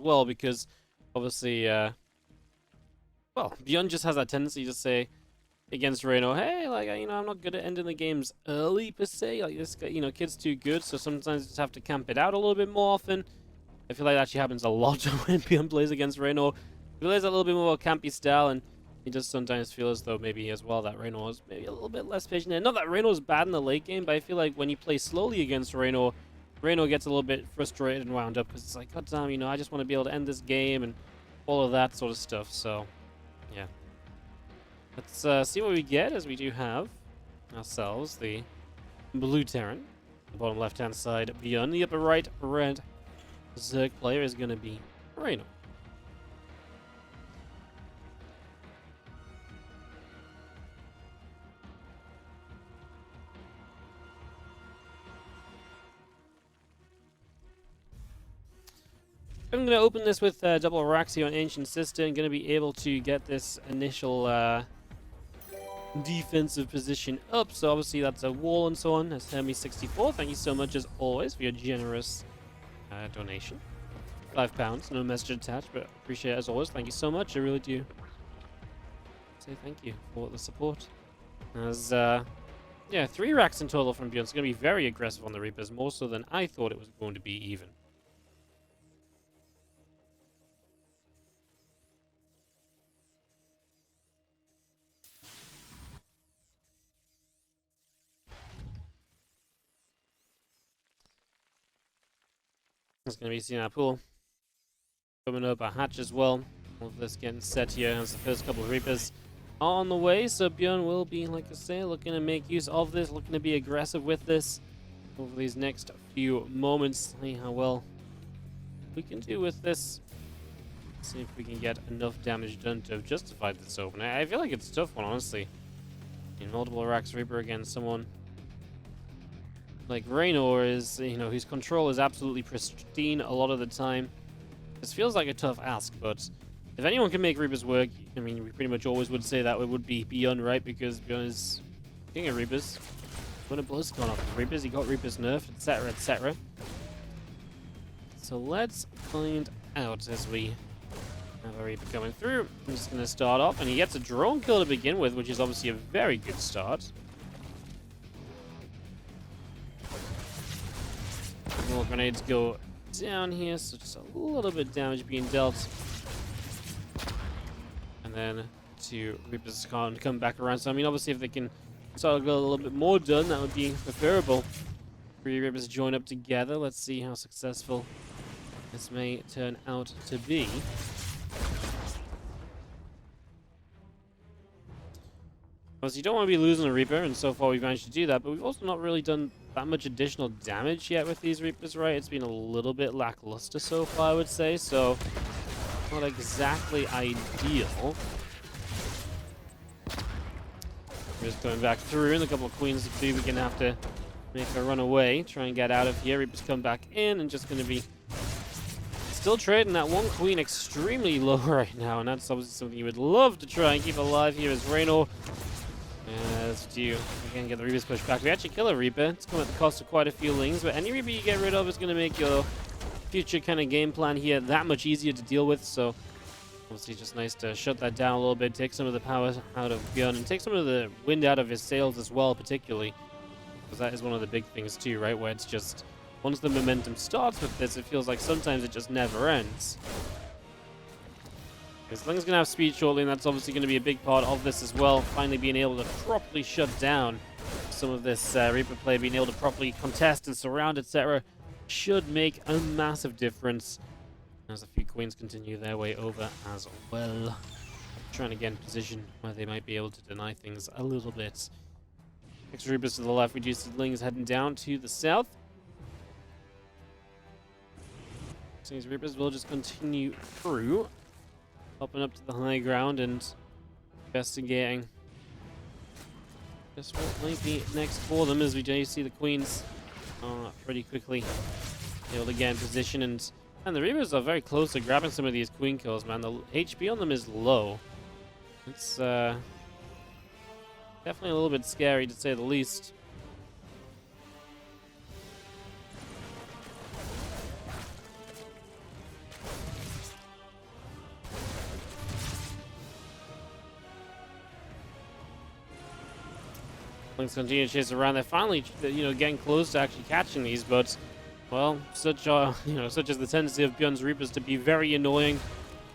well, because obviously, well, ByuN just has that tendency to say against Reynor, hey, like, you know, I'm not good at ending the games early, per se. Like, this guy, you know, kid's too good, so sometimes you just have to camp it out a little bit more often. I feel like that actually happens a lot when ByuN plays against Reynor. He plays a little bit more campy style, and he does sometimes feel as though maybe as well that Reynor is maybe a little bit less patient there. Not that Reynor's bad in the late game, but I feel like when you play slowly against Reynor, Reynor gets a little bit frustrated and wound up because it's like, god damn, you know, I just want to be able to end this game and all of that sort of stuff. So, yeah. Let's see what we get, as we do have ourselves the blue Terran. The bottom left-hand side, ByuN. The upper right, red Zerg player is going to be Reynor. I'm going to open this with double Araxi on Ancient Sister and going to be able to get this initial defensive position up. So obviously that's a wall and so on. That's Hermes64. Thank you so much as always for your generous donation. £5, no message attached, but appreciate it as always. Thank you so much. I really do say thank you for the support. As yeah, 3 racks in total from ByuN. It's going to be very aggressive on the Reapers, more so than I thought it was going to be even. It's going to be seeing our pool coming up, a hatch as well. All of this getting set here as the first couple of Reapers are on the way. So ByuN will be, like I say, looking to make use of this, looking to be aggressive with this over these next few moments. See how well we can do with this. See if we can get enough damage done to have justified this open. I feel like it's a tough one, honestly. In multiple racks Reaper against someone like Reynor is, you know, whose control is absolutely pristine a lot of the time. This feels like a tough ask, but if anyone can make Reapers work, I mean, we pretty much always would say that it would be ByuN, right? Because ByuN is king of Reapers. When a bull's gone off his Reapers, he got Reapers nerfed, etc., etc. So let's find out as we have a Reaper coming through. I'm just going to start off, and he gets a drone kill to begin with, which is obviously a very good start. More grenades go down here, so just a little bit of damage being dealt. And then 2 Reapers can't come back around. So, I mean, obviously, if they can start to get a little bit more done, that would be preferable. 3 Reapers join up together. Let's see how successful this may turn out to be. Obviously, you don't want to be losing a Reaper, and so far we've managed to do that, but we've also not really done that much additional damage yet with these Reapers, right? It's been a little bit lackluster so far, I would say, so not exactly ideal. We're just going back through, and a couple of Queens to do. We're going to have to make a run away, try and get out of here. Reapers come back in, and just going to be still trading that 1 Queen extremely low right now, and that's obviously something you would love to try and keep alive here as Reynor. Let's do again, get the Reapers pushed back. We actually kill a Reaper. It's come at the cost of quite a few lings, but any Reaper you get rid of is going to make your future kind of game plan here that much easier to deal with. So obviously just nice to shut that down a little bit, take some of the power out of ByuN, and take some of the wind out of his sails as well, particularly, because that is one of the big things too, right? Where it's just once the momentum starts with this, it feels like sometimes it just never ends. Because Ling's going to have speed shortly, and that's obviously going to be a big part of this as well. Finally being able to properly shut down some of this Reaper play, being able to properly contest and surround, etc. should make a massive difference. As a few Queens continue their way over as well. Trying to get in position where they might be able to deny things a little bit. 6 Reapers to the left, we do see Ling's heading down to the south. So these Reapers will just continue through. Popping up to the high ground and investigating just what might be next for them, as we do see the Queens pretty quickly able to get in position, and the Reapers are very close to grabbing some of these Queen kills, man. The HP on them is low. It's definitely a little bit scary, to say the least. Lynx continue to chase around. They're finally, getting close to actually catching these, but, well, such is the tendency of ByuN's Reapers to be very annoying.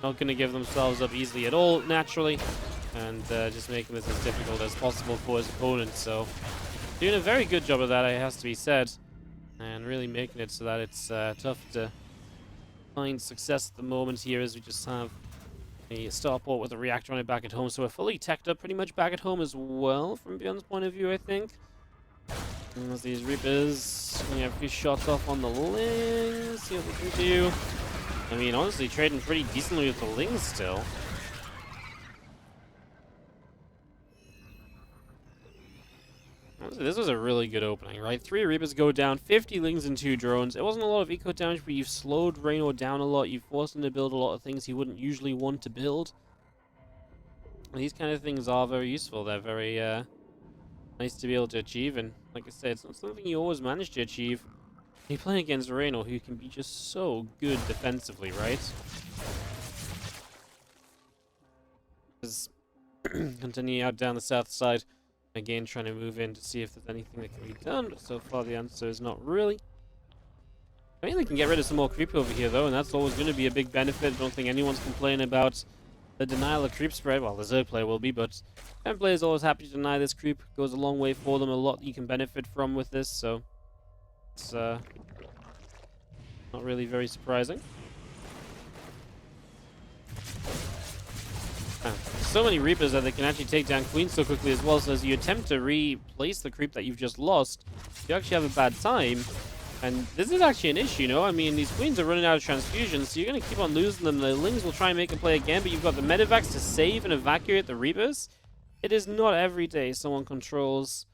Not going to give themselves up easily at all, naturally, and just making this as difficult as possible for his opponent. So, doing a very good job of that, it has to be said, and really making it so that it's tough to find success at the moment here, as we just have a starport with a reactor on it back at home. So we're fully teched up pretty much back at home as well, from ByuN's point of view, I think. And as these Reapers, a few shots off on the Lings, see what we can do. I mean, honestly, trading pretty decently with the Lings still. Honestly, this was a really good opening, right? 3 Reapers go down, 50 Lings and 2 drones. It wasn't a lot of eco damage, but you've slowed Reynor down a lot. You've forced him to build a lot of things he wouldn't usually want to build. And these kind of things are very useful. They're very nice to be able to achieve. And like I said, it's not something you always manage to achieve. You play against Reynor, who can be just so good defensively, right? Just continue out down the south side. Again, trying to move in to see if there's anything that can be done, but so far the answer is not really. I mean, they can get rid of some more creep over here, though, and that's always going to be a big benefit. I don't think anyone's complaining about the denial of creep spread. Well, the Zerg player will be, but Pen player is always happy to deny this creep. Goes a long way for them, a lot you can benefit from with this, so it's not really very surprising. So many Reapers that they can actually take down Queens so quickly as well, so as you attempt to replace the creep that you've just lost, you actually have a bad time. And this is actually an issue, I mean, these Queens are running out of transfusions, so you're going to keep on losing them. The Lings will try and make a play again, but you've got the Medivacs to save and evacuate the Reapers. It is not every day someone controls,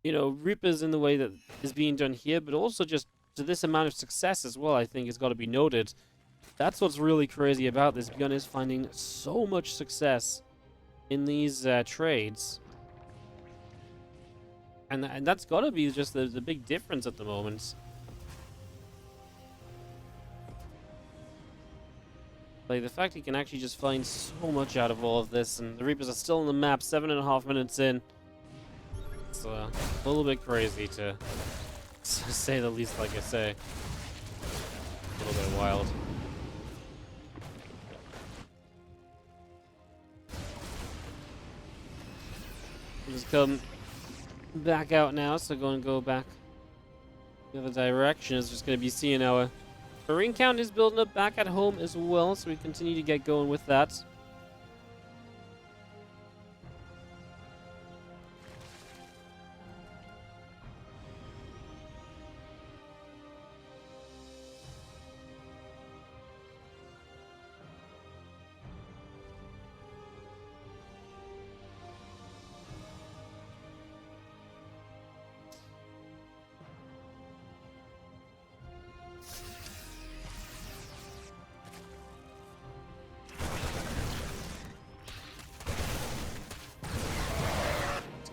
Reapers in the way that is being done here, but also just to this amount of success as well, I think has got to be noted. That's what's really crazy about this. ByuN is finding so much success in these trades. And that's got to be just the big difference at the moment. Like, the fact he can actually just find so much out of all of this, and the Reapers are still on the map, 7.5 minutes in. It's a little bit crazy to say the least, like I say. A little bit wild. Just come back out now, so go back the other direction. Is just going to be seeing our Marine count is building up back at home as well, so we continue to get going with that.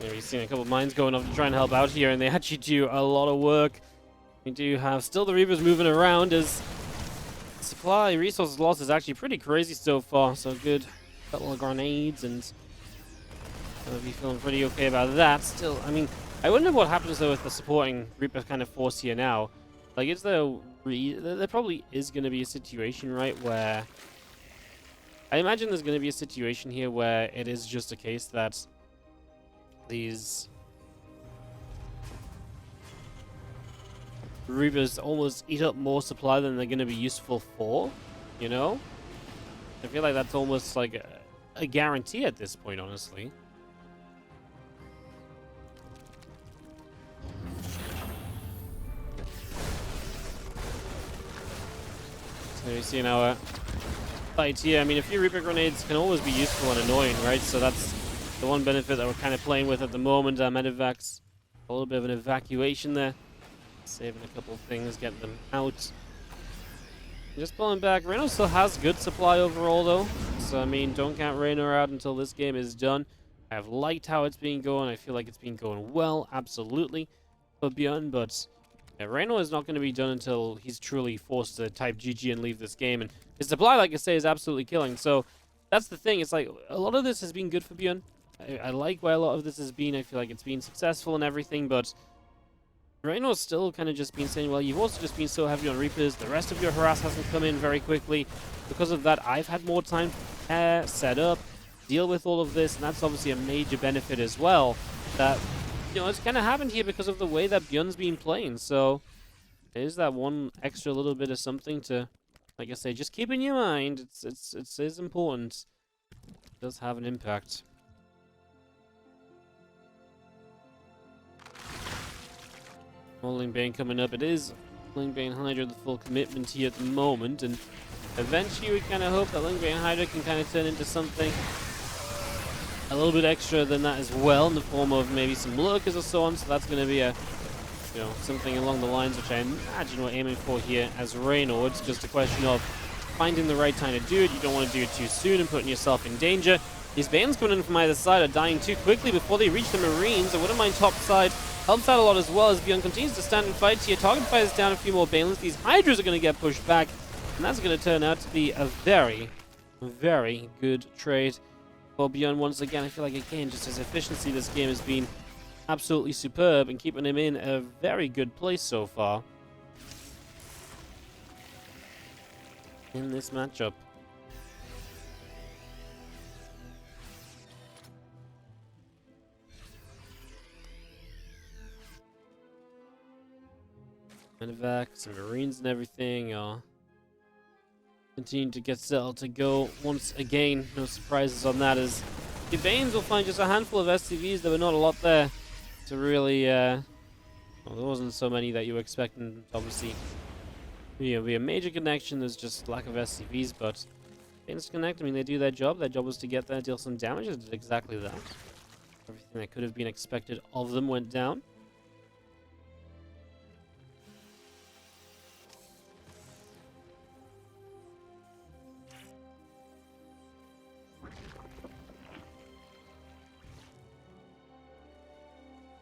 We've seen a couple of mines going off to try and help out here, and they actually do a lot of work. We do have still the Reapers moving around, as supply resources loss is actually pretty crazy so far. So good couple of grenades, and I'll be feeling pretty okay about that. Still, I mean, I wonder what happens though with the supporting Reaper kind of force here now. Like, is there probably is going to be a situation, right, where I imagine there's going to be a situation here where it is just a case that these Reapers almost eat up more supply than they're going to be useful for, I feel like that's almost like a guarantee at this point, honestly. So you see now fight here. I mean, a few Reaper grenades can always be useful and annoying, right? So that's the one benefit that we're kind of playing with at the moment. Medivacs, a little bit of an evacuation there. Saving a couple of things, getting them out. Just pulling back. Reynor still has good supply overall, though. So, I mean, don't count Reynor out until this game is done. I have liked how it's been going. I feel like it's been going well, absolutely, for ByuN. But yeah, Reynor is not going to be done until he's truly forced to type GG and leave this game. And his supply, like I say, is absolutely killing. So, that's the thing. It's like, a lot of this has been good for ByuN. I like where a lot of this has been. I feel like it's been successful and everything, but Reynor's still kind of just been saying, well, you've also just been so heavy on Reapers. The rest of your harass hasn't come in very quickly. Because of that, I've had more time to prepare, set up, deal with all of this, and that's obviously a major benefit as well. That, you know, it's kind of happened here because of the way that ByuN's been playing. So there's that one extra little bit of something to, like I say, just keep in your mind. It is important. It does have an impact. Lingbane coming up. It is Lingbane Hydra the full commitment here at the moment, and eventually we kind of hope that Lingbane Hydra can kind of turn into something a little bit extra than that as well, in the form of maybe some lurkers or so on. So that's going to be a, you know, something along the lines which I imagine we're aiming for here as Reynor. It's just a question of finding the right time to do it. You don't want to do it too soon and putting yourself in danger. These Banes coming in from either side are dying too quickly before they reach the Marines. I wouldn't mind top side. Helps out a lot as well as ByuN continues to stand and fight here. Target fires down a few more Banelings. These Hydras are going to get pushed back, and that's going to turn out to be a very, very good trade for ByuN once again. I feel like, again, just his efficiency this game has been absolutely superb and keeping him in a very good place so far in this matchup. Medevac, some Marines and everything are continuing to get settled to go once again. No surprises on that, as the Banes will find just a handful of SCVs. There were not a lot there to really, well, there wasn't so many that you were expecting, obviously. You know, be a major connection. There's just lack of SCVs, but Banes Connect, I mean, they do their job. Their job was to get there, deal some damage. They did exactly that. Everything that could have been expected of them went down.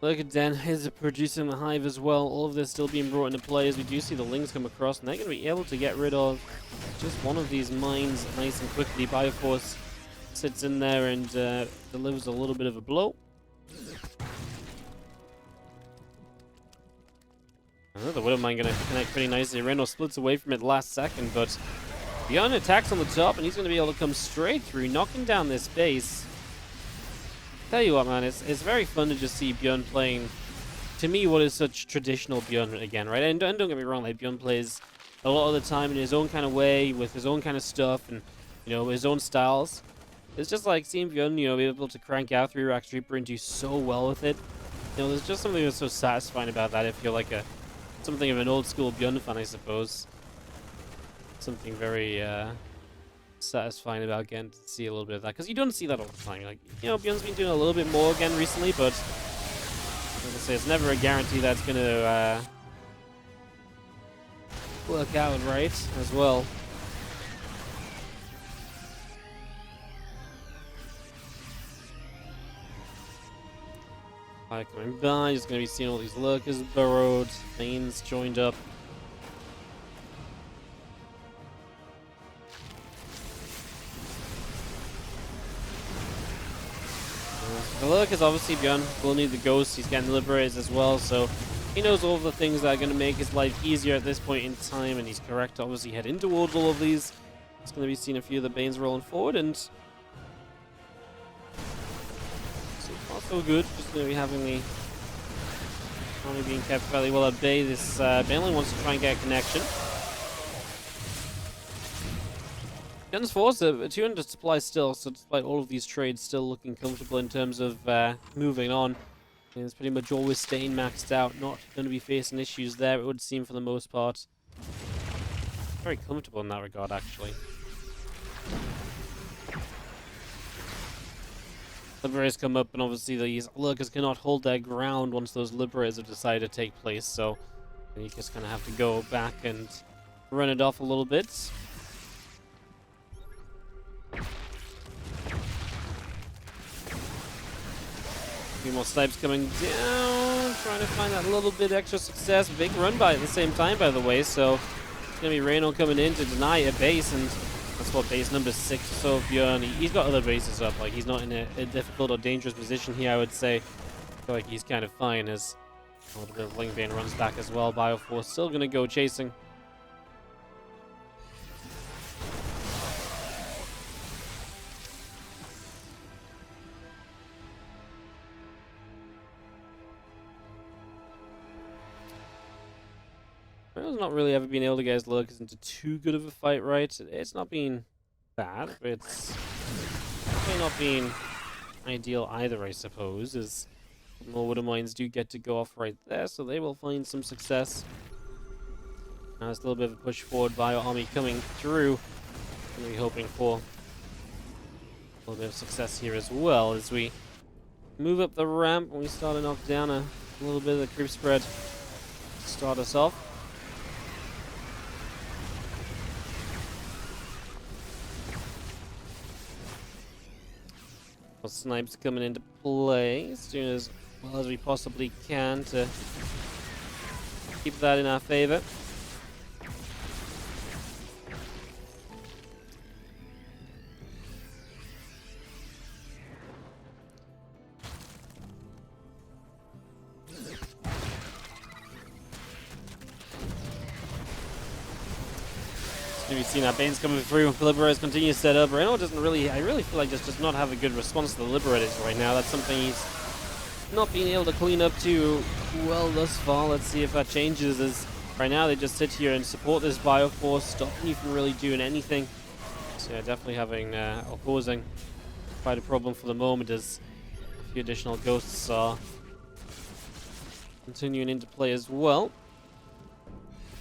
Look at Den is producing the hive as well. All of this still being brought into play as we do see the Lings come across, and they're going to be able to get rid of just one of these mines nice and quickly. Bioforce sits in there and delivers a little bit of a blow. The Widow Mine going to connect pretty nicely. Reynor splits away from it last second, but ByuN attacks on the top, and he's going to be able to come straight through, knocking down this base. Tell you what, man, it's very fun to just see ByuN playing, to me, what is such traditional ByuN again, right? And don't get me wrong, like, ByuN plays a lot of the time in his own kind of way, with his own kind of stuff, and, you know, his own styles. It's just like seeing ByuN, you know, be able to crank out 3-rack Reaper and do so well with it. You know, there's just something that's so satisfying about that if you're like something of an old school ByuN fan, I suppose. Something very, satisfying about getting to see a little bit of that, because you don't see that all the time. Like, you know, ByuN's been doing a little bit more again recently, but like I say, it's never a guarantee that's going to work out right as well. Coming by, just going to be seeing all these lurkers burrowed, Banes joined up. The lurkers, obviously, ByuN will need the ghost. He's getting liberated as well, so he knows all of the things that are going to make his life easier at this point in time, and he's correct to obviously head in towards all of these. He's going to be seeing a few of the Banes rolling forward, and so far so good. Just going to be having the army being kept fairly well at bay. This Baneling wants to try and get a connection. ByuN's force a 200 supply still, so despite all of these trades still looking comfortable in terms of moving on. And it's pretty much always staying maxed out, not going to be facing issues there, it would seem, for the most part. Very comfortable in that regard, actually. Liberators come up, and obviously these lurkers cannot hold their ground once those liberators have decided to take place, so you just kind of have to go back and run it off a little bit. A few more snipes coming down, trying to find that little bit extra success. Big run by at the same time, by the way, so it's going to be Reynor coming in to deny a base, and as That's what base number 6 or so of ByuN. He's got other bases up. Like, he's not in a difficult or dangerous position here, I would say. I feel like he's kind of fine as a little bit of Lingbane runs back as well. Bioforce still going to go chasing. Reynol's not really ever been able to get his lurkers into too good of a fight, right? It's not been bad, but it's definitely not been ideal either, I suppose, as more Widow Mines do get to go off right there, so they will find some success. Now there's a little bit of a push forward. Bio army coming through. Going to be hoping for a little bit of success here as well as we move up the ramp and we start to knock down a little bit of the creep spread to start us off. Snipes coming into play as soon as well as we possibly can to keep that in our favor. We've seen our Banes coming through. Liberators continue to set up. Reynor doesn't really, I really feel like does not have a good response to the Liberators right now. That's something he's not being able to clean up too well thus far. Let's see if that changes, as right now they just sit here and support this Bioforce, stopping you from really doing anything. So yeah, definitely having, or causing quite a problem for the moment, as a few additional ghosts are continuing into play as well.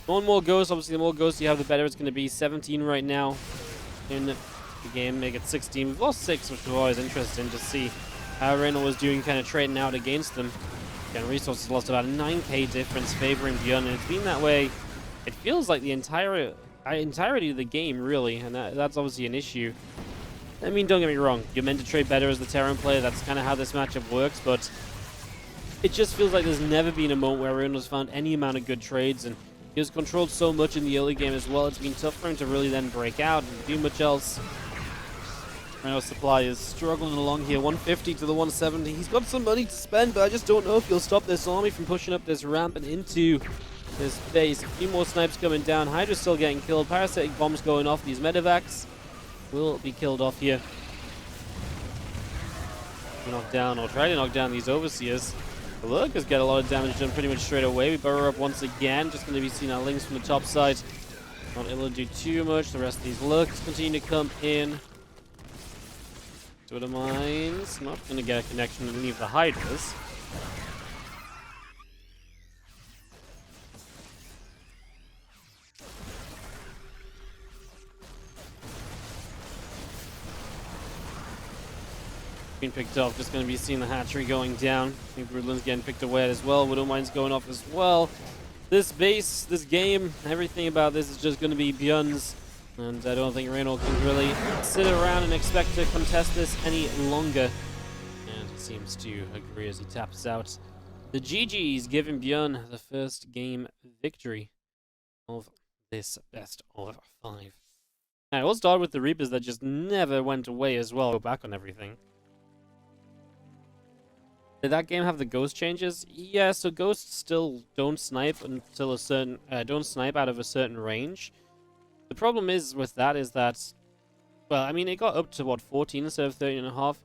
More and more ghosts. Obviously, the more ghosts you have, the better it's going to be. 17 right now in the game. Make it 16. We've lost 6, which was always interesting to see how Reynor was doing, kind of trading out against them. Again, resources lost about a 9k difference favoring ByuN, and it's been that way. It feels like the entirety of the game, really, and that's obviously an issue. I mean, don't get me wrong. You're meant to trade better as the Terran player. That's kind of how this matchup works, but it just feels like there's never been a moment where Reynor's found any amount of good trades, and he was controlled so much in the early game as well. It's been tough for him to really then break out and do much else. Reynor's supply is struggling along here. 150 to the 170. He's got some money to spend, but I just don't know if he'll stop this army from pushing up this ramp and into this base. A few more snipes coming down. Hydra's still getting killed. Parasitic bombs going off. These medevacs will be killed off here. Knock down, or try to knock down these overseers. The lurkers get a lot of damage done pretty much straight away. We burrow up once again. Just going to be seeing our links from the top side. Not able to do too much. The rest of these lurkers continue to come in. To the mines. Not going to get a connection with any of the hydras. Being picked off, just going to be seeing the hatchery going down. I think Broodland's getting picked away as well. Widow Mine's going off as well. This base, this game, everything about this is just going to be ByuN's. And I don't think Reynor can really sit around and expect to contest this any longer. And he seems to agree as he taps out. The GG's giving ByuN the first game victory of this best of 5. Now, we'll start with the Reapers that just never went away as well. Go back on everything. Did that game have the ghost changes? Yeah, so ghosts still don't snipe until a certain don't snipe out of a certain range. The problem is with that is that, well, I mean, it got up to what, 14 instead of 13.5.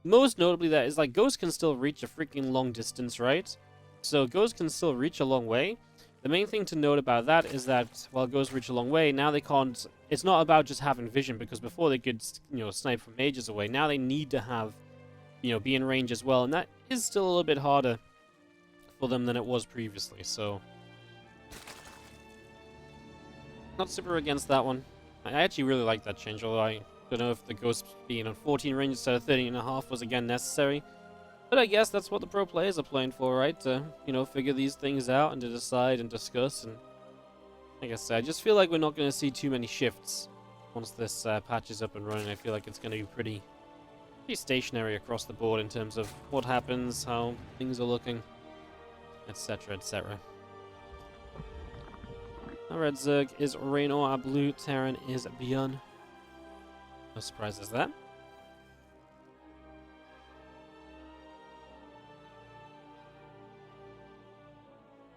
Most notably, that is like ghosts can still reach a freaking long distance, right? So ghosts can still reach a long way. The main thing to note about that is that while ghosts reach a long way, now they can't. It's not about just having vision, because before they could, snipe from ages away. Now they need to have, be in range as well, and that is still a little bit harder for them than it was previously, so not super against that one. I actually really like that change, although I don't know if the ghost being on 14 range instead of 13.5 was again necessary. But I guess that's what the pro players are playing for, right? To, figure these things out and to decide and discuss. And like I said, I just feel like we're not going to see too many shifts once this patch is up and running. I feel like it's going to be pretty stationary across the board in terms of what happens, how things are looking, etc., etc. Our red Zerg is Reynor, our blue Terran is ByuN. surprised as that.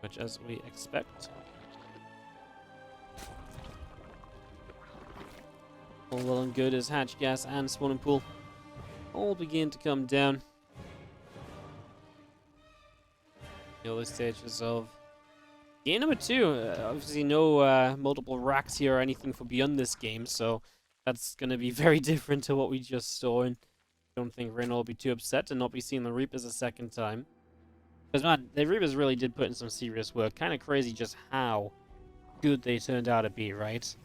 Which, as we expect. All well and good as hatch gas and spawning pool all begin to come down. The early stages of game number 2. Obviously no multiple racks here or anything for ByuN this game, so that's going to be very different to what we just saw, and I don't think Reynor will be too upset to not be seeing the Reapers a second time. Because man, the Reapers really did put in some serious work. Kind of crazy just how good they turned out to be, right?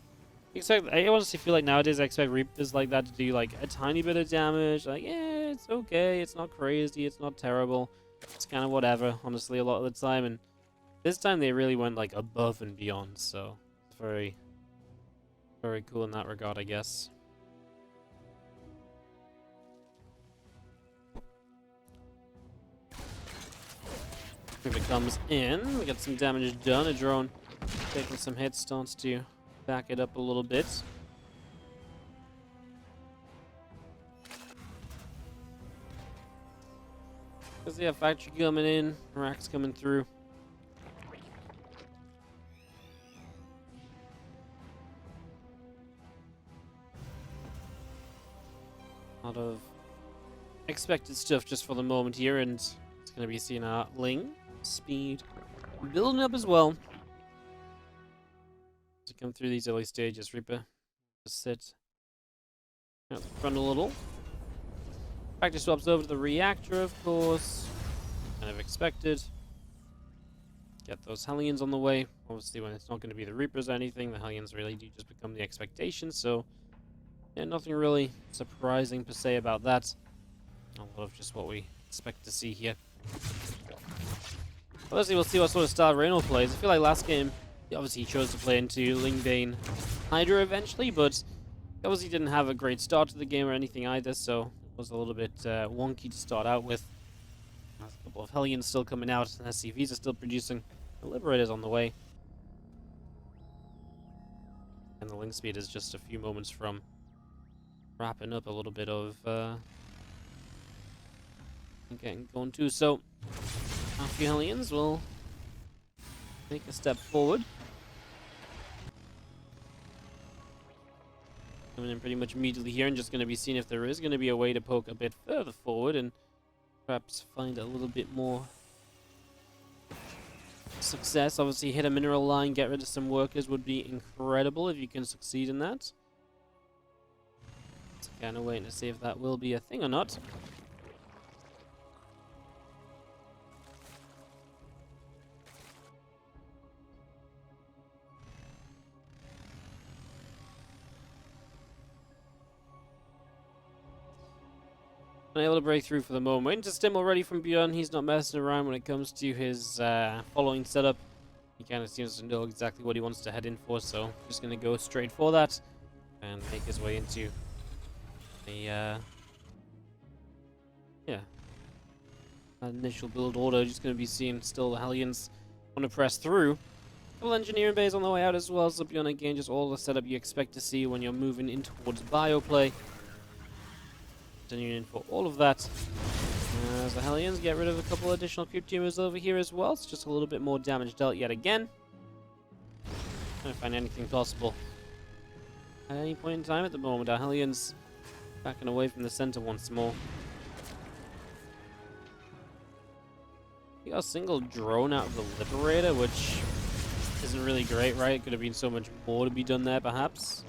I honestly feel like nowadays I expect Reapers like that to do like a tiny bit of damage. Like, yeah, it's okay, it's not crazy, it's not terrible. It's kind of whatever, honestly, a lot of the time. And this time they really went like above and beyond, so it's very, very cool in that regard, I guess. If it comes in, we get some damage done. A drone taking some hits, starts to back it up a little bit. Because they have factory coming in, racks coming through. A lot of expected stuff just for the moment here, and it's going to be seeing our Ling speed building up as well. To come through these early stages, Reaper just sit out the front a little. Factory swaps over to the reactor, of course. Kind of expected. Get those Hellions on the way. Obviously, when it's not going to be the Reapers or anything, the Hellions really do just become the expectation. So, yeah, nothing really surprising per se about that. A lot of just what we expect to see here. Obviously, we'll see what sort of style Reynor plays. I feel like last game, obviously, he chose to play into Ling Bane Hydra eventually, but he obviously didn't have a great start to the game or anything either, so it was a little bit wonky to start out with. There's a couple of Hellions still coming out, and SCVs are still producing. The Liberator's on the way. And the Ling speed is just a few moments from wrapping up a little bit of getting going too. So, a few Hellions will take a step forward. Coming in pretty much immediately here, and just going to be seeing if there is going to be a way to poke a bit further forward and perhaps find a little bit more success. Obviously, hit a mineral line, get rid of some workers would be incredible if you can succeed in that. So kind of waiting to see if that will be a thing or not. Unable to break through for the moment. Into stim already from ByuN. He's not messing around when it comes to his following setup. He kind of seems to know exactly what he wants to head in for, so just going to go straight for that and make his way into the initial build order. Just going to be seeing still the Hellions want to press through. Couple engineering bays on the way out as well. So ByuN again, just all the setup you expect to see when you're moving in towards bioplay. Continuing for all of that. As the Hellions get rid of a couple additional creep tumors over here as well. It's just a little bit more damage dealt yet again. Trying to find anything possible at any point in time at the moment. Our Hellions backing away from the center once more. We got a single drone out of the Liberator, which isn't really great, right? It could have been so much more to be done there, perhaps.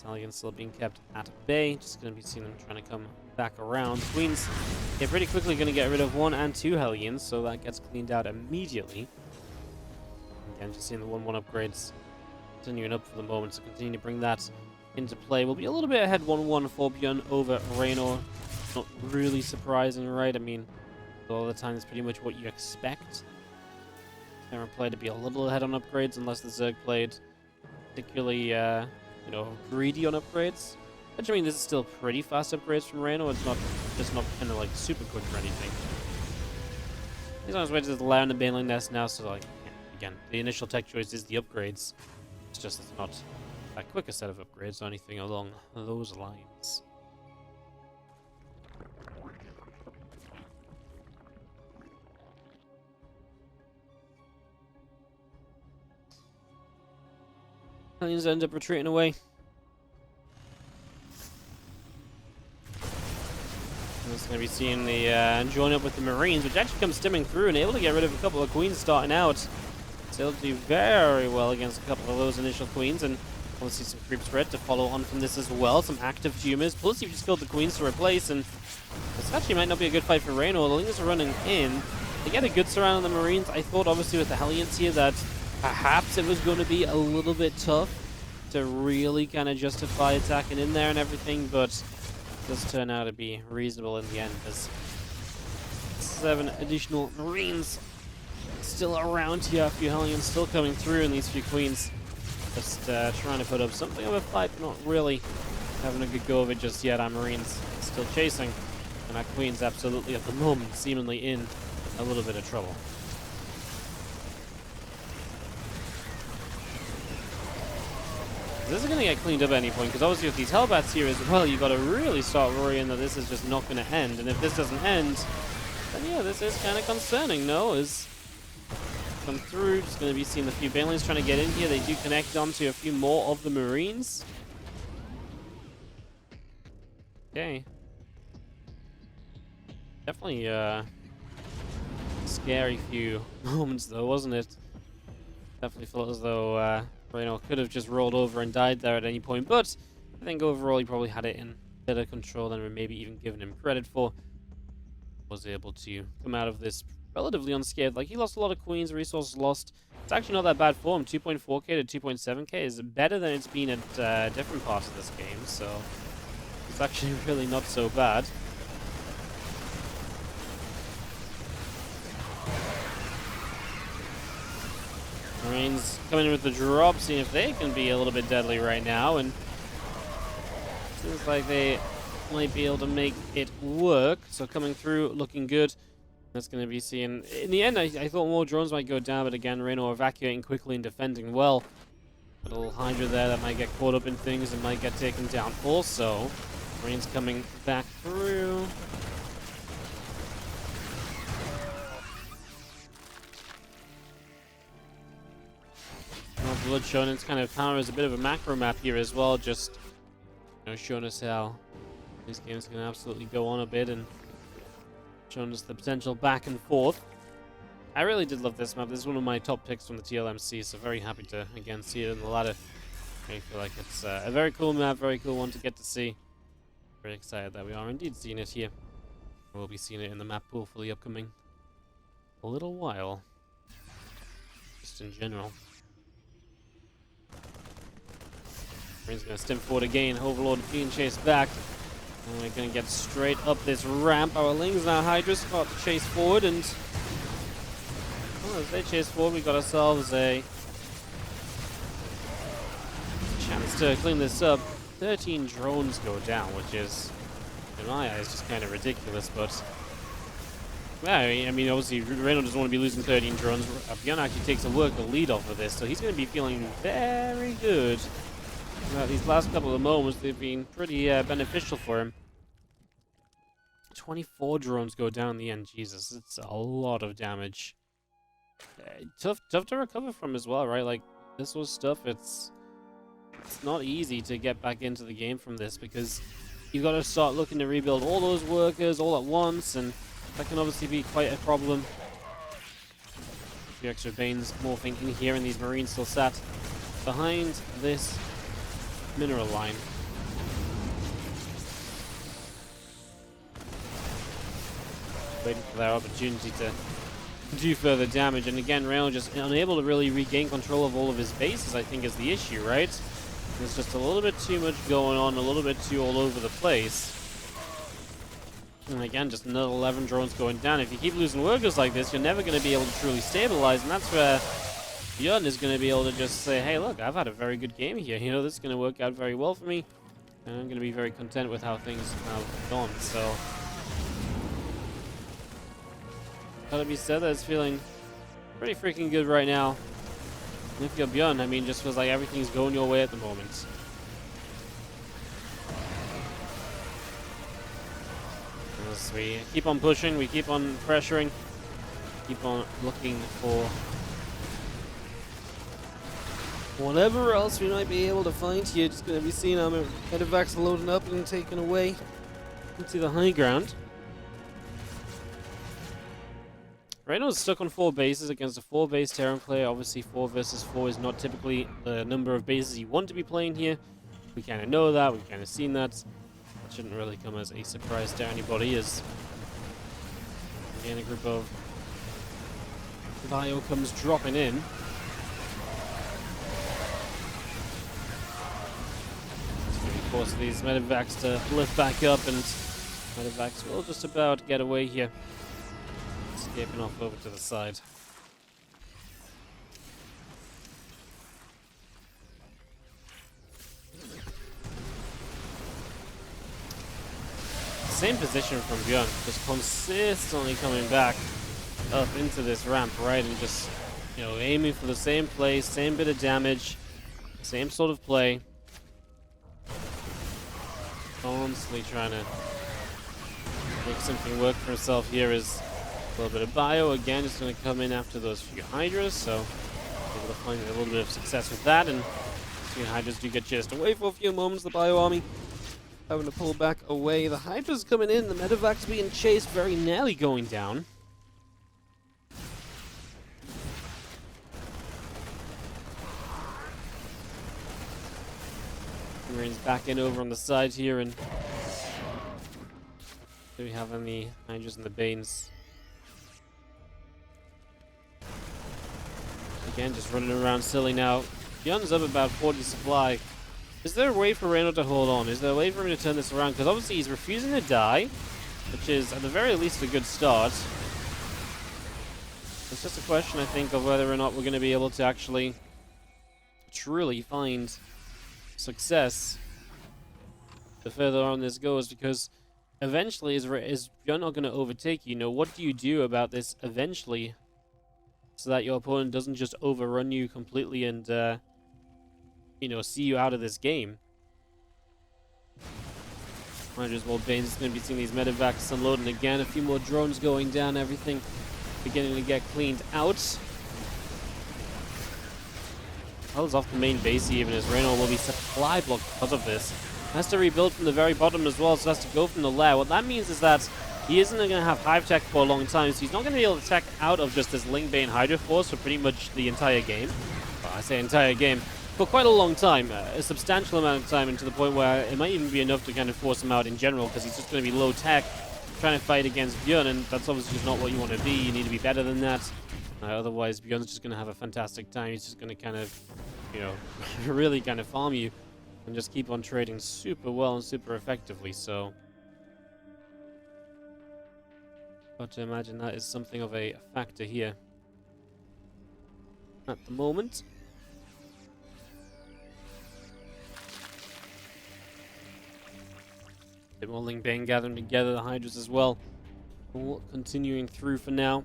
Hellions still being kept at bay. Just going to be seeing them trying to come back around. Queens, they're pretty quickly going to get rid of 1 and 2 Hellions, so that gets cleaned out immediately. Again, just seeing the 1-1 upgrades continuing up for the moment, so continue to bring that into play. We'll be a little bit ahead 1-1 for ByuN over Reynor. Not really surprising, right? I mean, a lot of the time it's pretty much what you expect. Camera play to be a little ahead on upgrades, unless the Zerg played particularly greedy on upgrades. Which, I mean, this is still pretty fast upgrades from Reynor. It's not just not kind of like super quick or anything. He's on his way to the land and Baneling Nest now, so like, again, the initial tech choice is the upgrades. It's just it's not a quicker set of upgrades or anything along those lines. Aliens end up retreating away. It's going to be seeing the join up with the Marines, which actually comes stimming through and able to get rid of a couple of Queens starting out. So able to do very well against a couple of those initial Queens, and obviously some creep spread to follow on from this as well. Some active tumors, plus you've just killed the Queens to replace, and this actually might not be a good fight for Reynor. The Lingers are running in. They get a good surround on the Marines. I thought obviously with the Hellions here that perhaps it was going to be a little bit tough to really kind of justify attacking in there and everything, but it does turn out to be reasonable in the end, as 7 additional Marines still around here, a few Hellions still coming through, and these few Queens just trying to put up something of a fight, but not really having a good go of it just yet. Our Marines still chasing, and our Queens absolutely at the moment seemingly in a little bit of trouble. This is going to get cleaned up at any point, because obviously with these Hellbats here as well, you got to really start worrying that this is just not going to end. And if this doesn't end, then yeah, this is kind of concerning, no? As come through, just going to be seeing a few Banelings trying to get in here. They do connect onto a few more of the Marines. Okay. Definitely scary few moments though, wasn't it? Definitely felt as though Reynor could have just rolled over and died there at any point, but I think overall he probably had it in better control than we're maybe even giving him credit for. Was able to come out of this relatively unscathed. Like, he lost a lot of Queens, resources lost. It's actually not that bad for him. 2.4k to 2.7k is better than it's been at different parts of this game, so it's actually really not so bad. Marines coming in with the drop, seeing if they can be a little bit deadly right now, and seems like they might be able to make it work. So coming through, looking good. That's going to be seeing. In the end, I thought more drones might go down, but again, Reynor evacuating quickly and defending well. A little Hydra there that might get caught up in things and might get taken down also. Marines coming back through. Blood shown, it's kind of power as a bit of a macro map here as well, just showing us how this game's going to absolutely go on a bit and showing us the potential back and forth. I really did love this map. This is one of my top picks from the TLMC, so very happy to again see it in the ladder. I feel like it's a very cool map, very cool one to get to see. Very excited that we are indeed seeing it here. We'll be seeing it in the map pool for the upcoming a little while, just in general. Marines going to stim forward again. Overlord being chased back. And we're going to get straight up this ramp. Our Lings now Hydra start to chase forward, and as they chase forward, we got ourselves a chance to clean this up. 13 drones go down, which is, in my eyes, just kind of ridiculous, but yeah, I mean, obviously, Reynor doesn't want to be losing 13 drones. ByuN actually takes a work the lead off of this, so he's going to be feeling very good. These last couple of moments, they've been pretty beneficial for him. 24 drones go down in the end. Jesus, it's a lot of damage. Tough to recover from as well, right? Like, this was stuff, it's not easy to get back into the game from this, because you've got to start looking to rebuild all those workers all at once, and that can obviously be quite a problem. A few extra Banes morphing in here, and these Marines still sat behind this mineral line. Waiting for their opportunity to do further damage, and again, Reynor just unable to really regain control of all of his bases, I think, is the issue, right? There's just a little bit too much going on, a little bit too all over the place. And again, just another 11 drones going down. If you keep losing workers like this, you're never going to be able to truly stabilize, and that's where ByuN is going to be able to just say, hey, look, I've had a very good game here. You know, this is going to work out very well for me, and I'm going to be very content with how things have gone. So, gotta be said that it's feeling pretty freaking good right now. And if you're ByuN, I mean, just feels like everything's going your way at the moment. As we keep on pushing, we keep on pressuring, keep on looking for whatever else we might be able to find here. Just going to be seeing our medevacs loading up and taken away into the high ground. Reynor's stuck on 4 bases against a 4-base Terran player. Obviously, 4 versus 4 is not typically the number of bases you want to be playing here. We kind of know that. We've kind of seen that. That shouldn't really come as a surprise to anybody. As again, a group of ByuN comes dropping in. Of course, these medevacs to lift back up, and medevacs will just about get away here. Escaping off over to the side. Same position from ByuN, just consistently coming back up into this ramp, right, and just, you know, aiming for the same place, same bit of damage, same sort of play. Constantly trying to make something work for himself here. Is a little bit of ByuN again, just going to come in after those few Hydras, so able to find a little bit of success with that, and few Hydras do get chased away for a few moments. The ByuN army having to pull back away. The Hydras coming in, the medevacs being chased, very nearly going down. Marines back in over on the side here, and do we have any Hydras and the Banes? Again, just running around silly now. ByuN's up about 40 supply. Is there a way for Reynor to hold on? Is there a way for him to turn this around? Because obviously he's refusing to die, which is at the very least a good start. It's just a question, I think, of whether or not we're going to be able to actually truly find success the further on this goes, because eventually is ByuN not going to overtake you? You know, what do you do about this eventually so that your opponent doesn't just overrun you completely and you know, see you out of this game? Might as well. Bane's going to be seeing these medevacs unloading again. A few more drones going down. Everything beginning to get cleaned out. Hell's off the main base even, as Reynor will be supply blocked because of this. Has to rebuild from the very bottom as well, so has to go from the lair. What that means is that he isn't going to have hive tech for a long time, so he's not going to be able to tech out of just this Ling Bane Hydra force for pretty much the entire game. Well, I say entire game. For quite a long time, a substantial amount of time, and to the point where it might even be enough to kind of force him out in general, because he's just going to be low tech, trying to fight against ByuN, and that's obviously just not what you want to be. You need to be better than that. Otherwise, ByuN's just going to have a fantastic time. He's just going to kind of, you know, really kind of farm you and just keep on trading super well and super effectively. So, got to imagine that is something of a factor here at the moment. Bit more Ling Bane gathering together, the Hydras as well. All continuing through for now.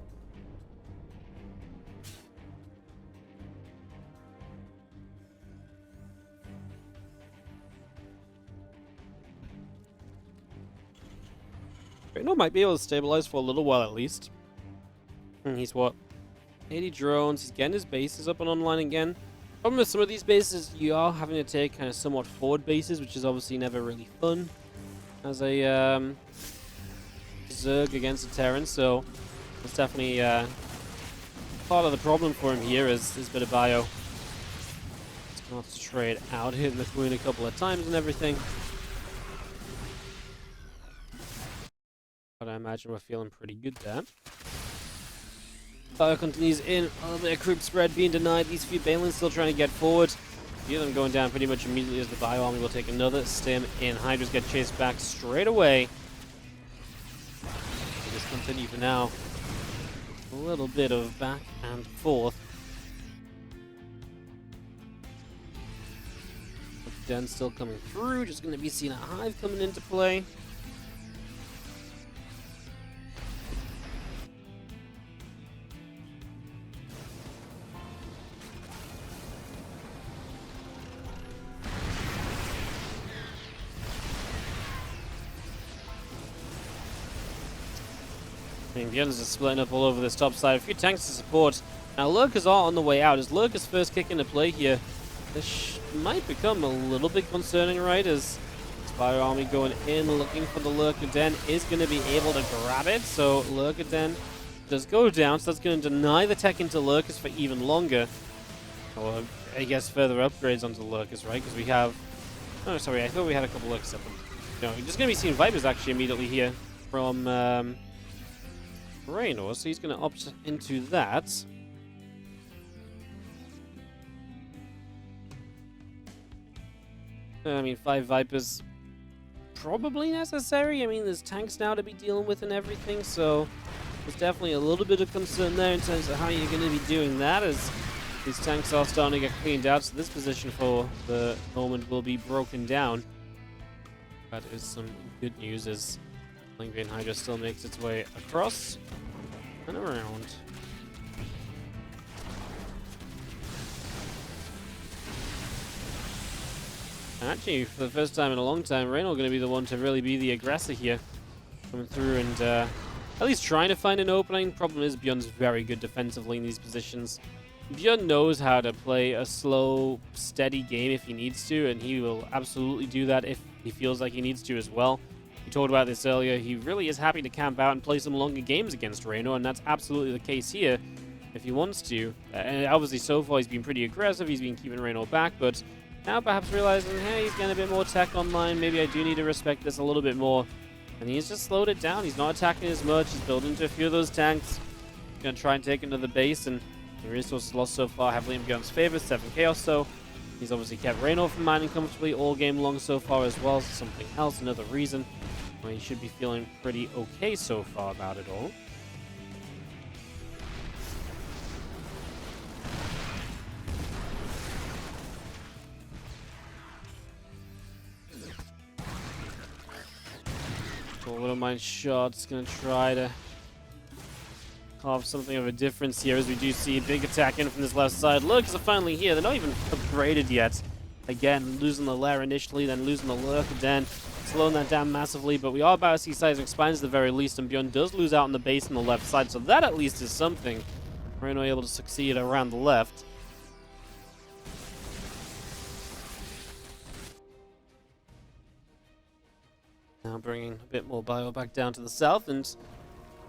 Reynor might be able to stabilize for a little while at least. He's what? 80 drones. He's getting his bases up and online again. Problem with some of these bases, you are having to take kind of somewhat forward bases, which is obviously never really fun as a Zerg against a Terran, so that's definitely part of the problem for him here is this bit of ByuN. He's going to have to trade out, hitting the queen a couple of times and everything. But I imagine we're feeling pretty good there. ByuN continues in. A little bit of group spread being denied. These few Banelings still trying to get forward. A few of them going down pretty much immediately as the ByuN army will take another stim in. Hydras get chased back straight away. We'll just continue for now. A little bit of back and forth. Den still coming through. Just going to be seeing a hive coming into play. I mean, ByuN's just splitting up all over this top side. A few tanks to support. Now, Lurkers are on the way out. As Lurkers first kick into play here, this might become a little bit concerning, right? As Spire Army going in, looking for the Lurker Den, is going to be able to grab it. So, Lurker Den does go down, so that's going to deny the tech into Lurkers for even longer. Or, I guess, further upgrades onto Lurkers, right? Because we have... Oh, sorry, I thought we had a couple Lurkers up. No, we're just going to be seeing Vipers actually immediately here from Reynor, so he's going to opt into that. I mean, 5 Vipers probably necessary. I mean, there's tanks now to be dealing with and everything, so there's definitely a little bit of concern there in terms of how you're going to be doing that, as these tanks are starting to get cleaned out, so this position for the moment will be broken down. That is some good news, as Lingvian Hydra still makes its way across and around. Actually, for the first time in a long time, Reynor going to be the one to really be the aggressor here. Coming through and at least trying to find an opening. Problem is, ByuN's very good defensively in these positions. ByuN knows how to play a slow, steady game if he needs to, and he will absolutely do that if he feels like he needs to as well. We talked about this earlier. He really is happy to camp out and play some longer games against Reynor, and that's absolutely the case here if he wants to. And obviously, so far, he's been pretty aggressive. He's been keeping Reynor back, but now perhaps realizing, hey, he's getting a bit more tech online. Maybe I do need to respect this a little bit more. And he's just slowed it down. He's not attacking as much. He's building into a few of those tanks. He's going to try and take another base, and the resources lost so far heavily in ByuN's favor, 7k or so. He's obviously kept Reynor from mining comfortably all game long so far as well. So something else, another reason why he should be feeling pretty okay so far about it all. Little Mine Shot's going to try to carve something of a difference here, as we do see a big attack in from this left side. Lurkers are finally here. They're not even upgraded yet. Again, losing the Lair initially, then losing the Lurker Den, slowing that down massively. But we are about to see seismic spines at the very least, and ByuN does lose out on the base on the left side, so that at least is something. Reynor able to succeed around the left. Now bringing a bit more bio back down to the south, and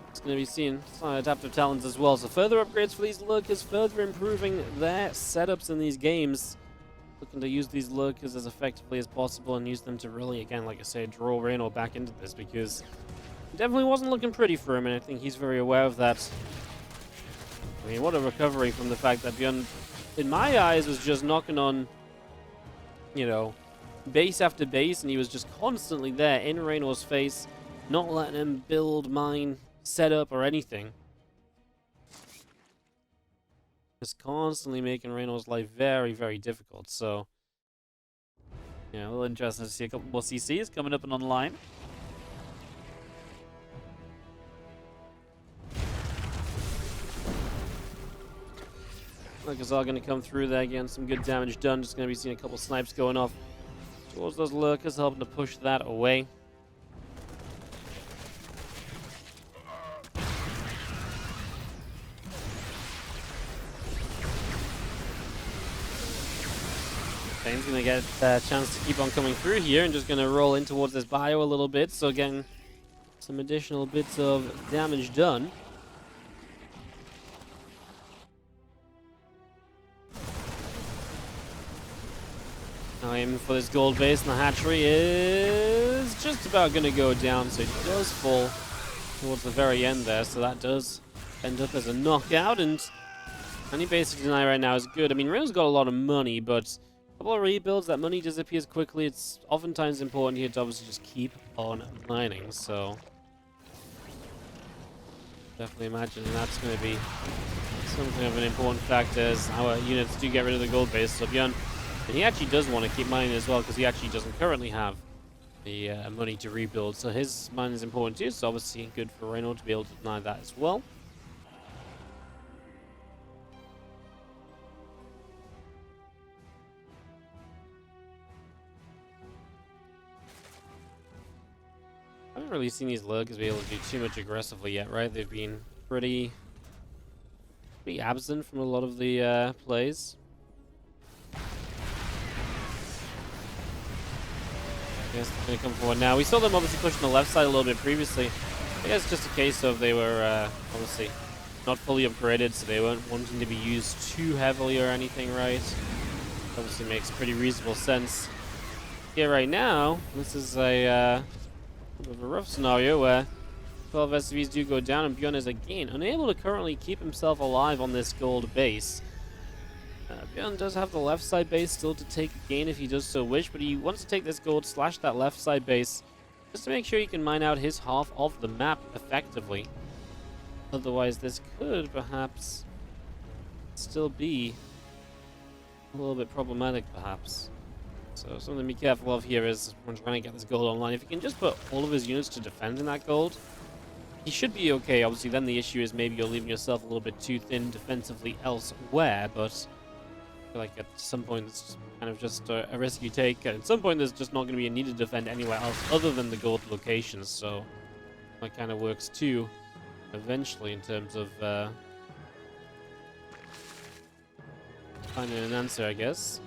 it's going to be seeing some adaptive talents as well. So further upgrades for these Lurkers, further improving their setups in these games. Looking to use these Lurkers as effectively as possible and use them to really, again, like I say, draw Reynor back into this, because it definitely wasn't looking pretty for him, and I think he's very aware of that. I mean, what a recovery from the fact that ByuN, in my eyes, was just knocking on, you know, base after base, and he was just constantly there in Reynor's face, not letting him build, mine, set up, or anything. Just constantly making Reynor's life very, very difficult. So, yeah, a little interesting to see a couple more CCs coming up and online. Lurkers are going to come through there again. Some good damage done. Just going to be seeing a couple snipes going off towards those Lurkers, helping to push that away. Bane's going to get a chance to keep on coming through here and just going to roll in towards this bio a little bit. So again, some additional bits of damage done. Now aiming for this gold base, and the hatchery is just about going to go down, so it does fall towards the very end there, so that does end up as a knockout, and any base to deny right now is good. I mean, Reynor's got a lot of money, but a couple of rebuilds, that money disappears quickly. It's oftentimes important here to obviously just keep on mining, so definitely imagining that's going to be something of an important factor as our units do get rid of the gold base. So ByuN, and he actually does want to keep mining as well, because he actually doesn't currently have the money to rebuild. So his mine is important too, so obviously good for Reynor to be able to deny that as well. I haven't really seen these lurkers be able to do too much aggressively yet, right? They've been pretty absent from a lot of the plays. I guess they're going to come forward now. We saw them obviously pushing the left side a little bit previously. I guess it's just a case of they were obviously not fully upgraded, so they weren't wanting to be used too heavily or anything, right? Obviously makes pretty reasonable sense. Here right now, this is a bit of a rough scenario where 12 SCVs do go down, and ByuN is again unable to currently keep himself alive on this gold base. ByuN does have the left side base still to take again if he does so wish, but he wants to take this gold slash that left side base just to make sure he can mine out his half of the map effectively. Otherwise, this could perhaps still be a little bit problematic, perhaps. So something to be careful of here is when trying to get this gold online. If he can just put all of his units to defend in that gold, he should be okay. Obviously, then the issue is maybe you're leaving yourself a little bit too thin defensively elsewhere, but I feel like at some point it's kind of just a risk you take. At some point there's just not going to be a need to defend anywhere else other than the gold locations, so that kind of works too eventually in terms of finding an answer, I guess.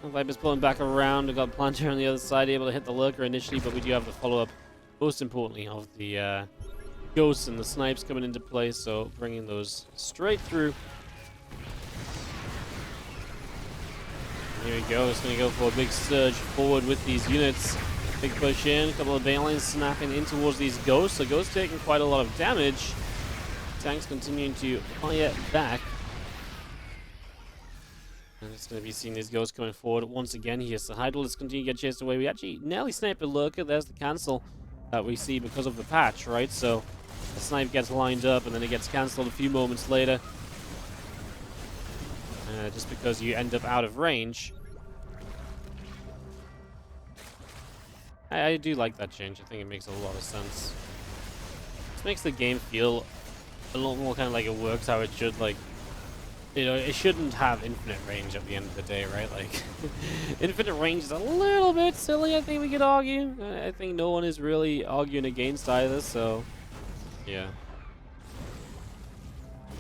Viper's pulling back around. We've got Planter on the other side, able to hit the lurker initially, but we do have the follow-up, most importantly, of the ghosts and the snipes coming into play, so bringing those straight through. Here we go. It's going to go for a big surge forward with these units. Big push in. A couple of banelines snapping in towards these ghosts. The ghosts taking quite a lot of damage. Tanks continuing to fire back. And it's going to be seeing these ghosts coming forward once again here. So Hydralisk continue to get chased away. We actually nearly sniped a lurker. There's the cancel that we see because of the patch, right? So the snipe gets lined up and then it gets cancelled a few moments later. Just because you end up out of range. I do like that change. I think it makes a lot of sense. This makes the game feel a lot more kind of like it works how it should. Like, you know, it shouldn't have infinite range at the end of the day, right? Like, infinite range is a little bit silly, I think we could argue. I think no one is really arguing against either, so yeah.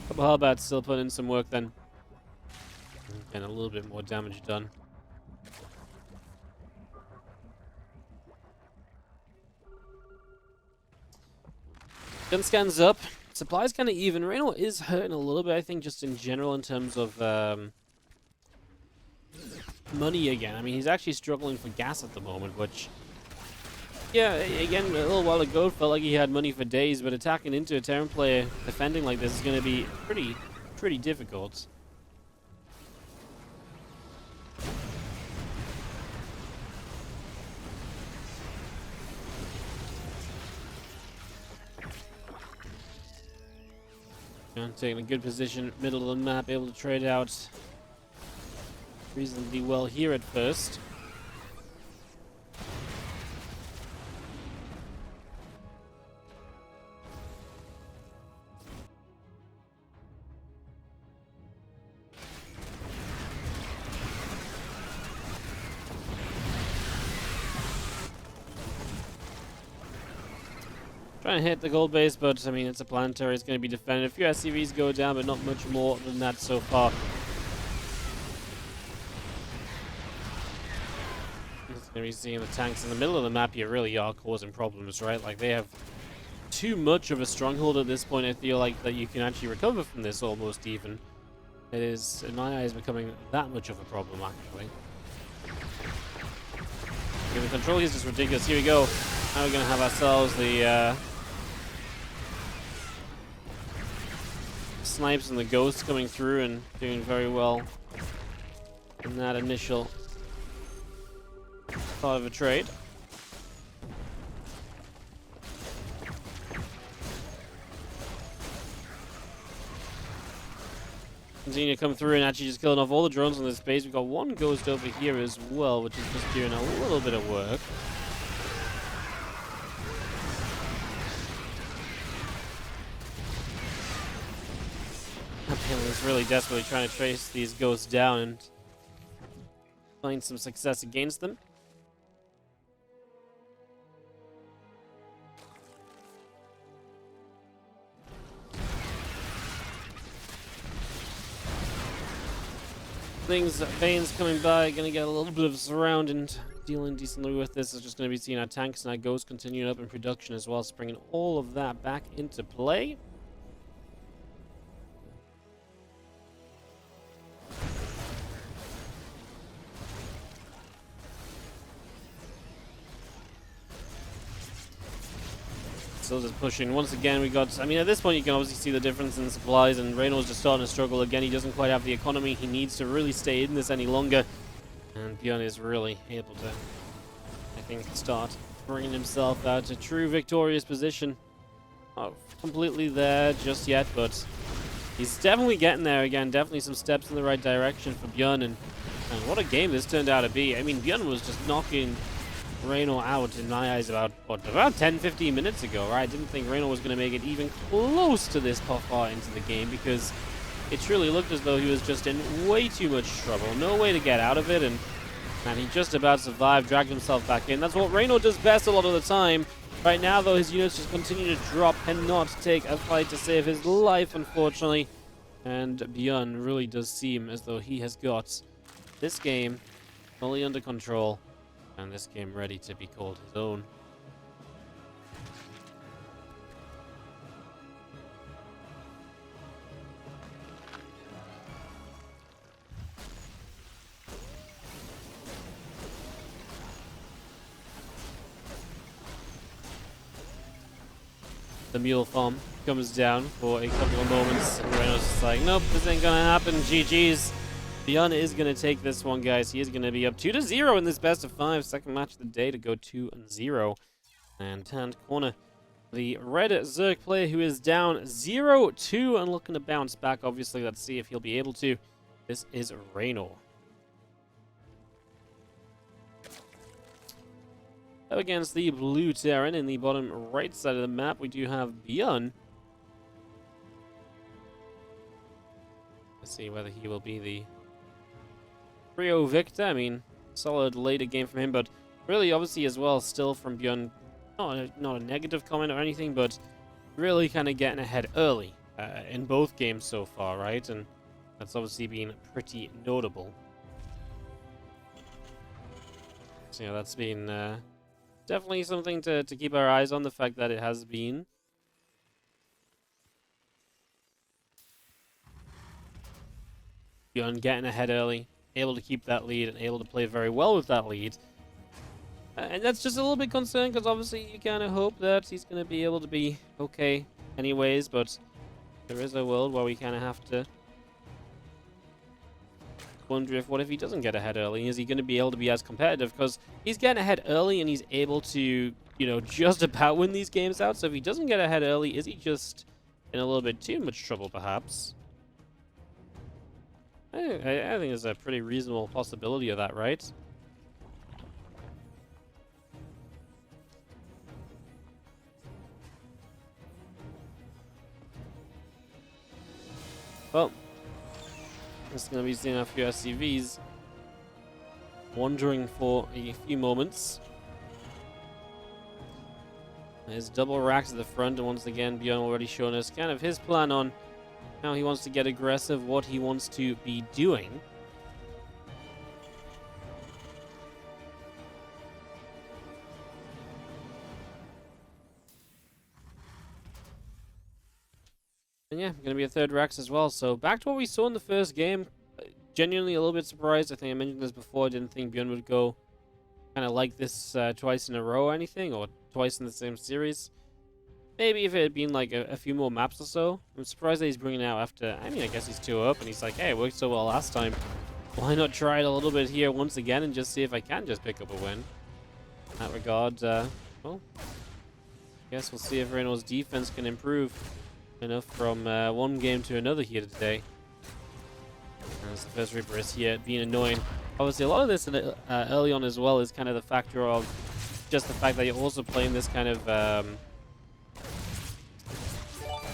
Couple Hellbats still putting in some work then. And a little bit more damage done. Gun scans up. Supply's kind of even. Reynor is hurting a little bit, I think, just in general in terms of money again. I mean, he's actually struggling for gas at the moment, which, yeah, again, a little while ago, felt like he had money for days, but attacking into a Terran player defending like this is going to be pretty difficult. Taking a good position, middle of the map, able to trade out reasonably well here at first. Trying to hit the gold base, but I mean, it's a planetary, it's going to be defended. A few SCVs go down, but not much more than that so far. It's going to be seeing the tanks in the middle of the map here really are causing problems, right? Like, they have too much of a stronghold at this point. I feel like that you can actually recover from this almost even. It is, in my eyes, becoming that much of a problem, actually. The control here is just ridiculous. Here we go. Now we're going to have ourselves the snipes and the ghosts coming through and doing very well in that initial part of a trade. Continue to come through and actually just killing off all the drones on this base. We've got one ghost over here as well, which is just doing a little bit of work. Is really desperately trying to trace these ghosts down, and find some success against them. Veins coming by, gonna get a little bit of surround and dealing decently with this. Is just gonna be seeing our tanks and our ghosts continuing up in production as well, so bringing all of that back into play. Still just pushing. Once again, we got... I mean, at this point, you can obviously see the difference in supplies, and Reynor's just starting to struggle again. He doesn't quite have the economy he needs to really stay in this any longer. And ByuN is really able to, I think, start bringing himself out to true victorious position. Not completely there just yet, but he's definitely getting there again. Definitely some steps in the right direction for ByuN, and what a game this turned out to be. I mean, ByuN was just knocking Reynor out in my eyes about 10-15 minutes ago, right? I didn't think Reynor was going to make it even close to this far into the game, because it truly looked as though he was just in way too much trouble. No way to get out of it, and he just about survived, dragged himself back in. That's what Reynor does best a lot of the time. Right now, though, his units just continue to drop, cannot take a fight to save his life, unfortunately. And ByuN really does seem as though he has got this game fully under control, and this game ready to be called his own. The mule farm comes down for a couple of moments, and Reynor's just like, nope, this ain't gonna happen, GG's. ByuN is going to take this one, guys. He is going to be up 2-0 in this best of 5. Second match of the day to go 2-0. And turned corner. The red Zerg player who is down 0-2 and looking to bounce back. Obviously, let's see if he'll be able to. This is Reynor. Up against the blue Terran in the bottom right side of the map, we do have ByuN. Let's see whether he will be the Trio victor. I mean, solid later game from him, but really, obviously, as well, still from ByuN, not a negative comment or anything, but really kind of getting ahead early in both games so far, right? And that's obviously been pretty notable. So, yeah, that's been definitely something to keep our eyes on, the fact that it has been. ByuN getting ahead early, able to keep that lead, and able to play very well with that lead. And that's just a little bit concerned, because obviously you kind of hope that he's going to be able to be okay anyways, but there is a world where we kind of have to wonder what if he doesn't get ahead early? Is he going to be able to be as competitive? Because he's getting ahead early and he's able to, you know, just about win these games out. So if he doesn't get ahead early, is he just in a little bit too much trouble, perhaps? I think there's a pretty reasonable possibility of that, right? Well, just going to be seeing a few SCVs wandering for a few moments. There's double racks at the front, and once again, ByuN already shown us kind of his plan on how he wants to get aggressive, what he wants to be doing. And yeah, going to be a third Rex as well. So back to what we saw in the first game. Genuinely a little bit surprised. I think I mentioned this before. I didn't think ByuN would go kind of like this twice in a row or anything, or twice in the same series. Maybe if it had been like a few more maps or so. I'm surprised that he's bringing it out after, I mean, I guess he's 2 up, and he's like, hey, it worked so well last time. Why not try it a little bit here once again and just see if I can just pick up a win? In that regard, well, I guess we'll see if Reynor's defense can improve enough from one game to another here today. As the first Reaper is here being annoying. Obviously, a lot of this early on as well is kind of the factor of just the fact that you're also playing this kind of,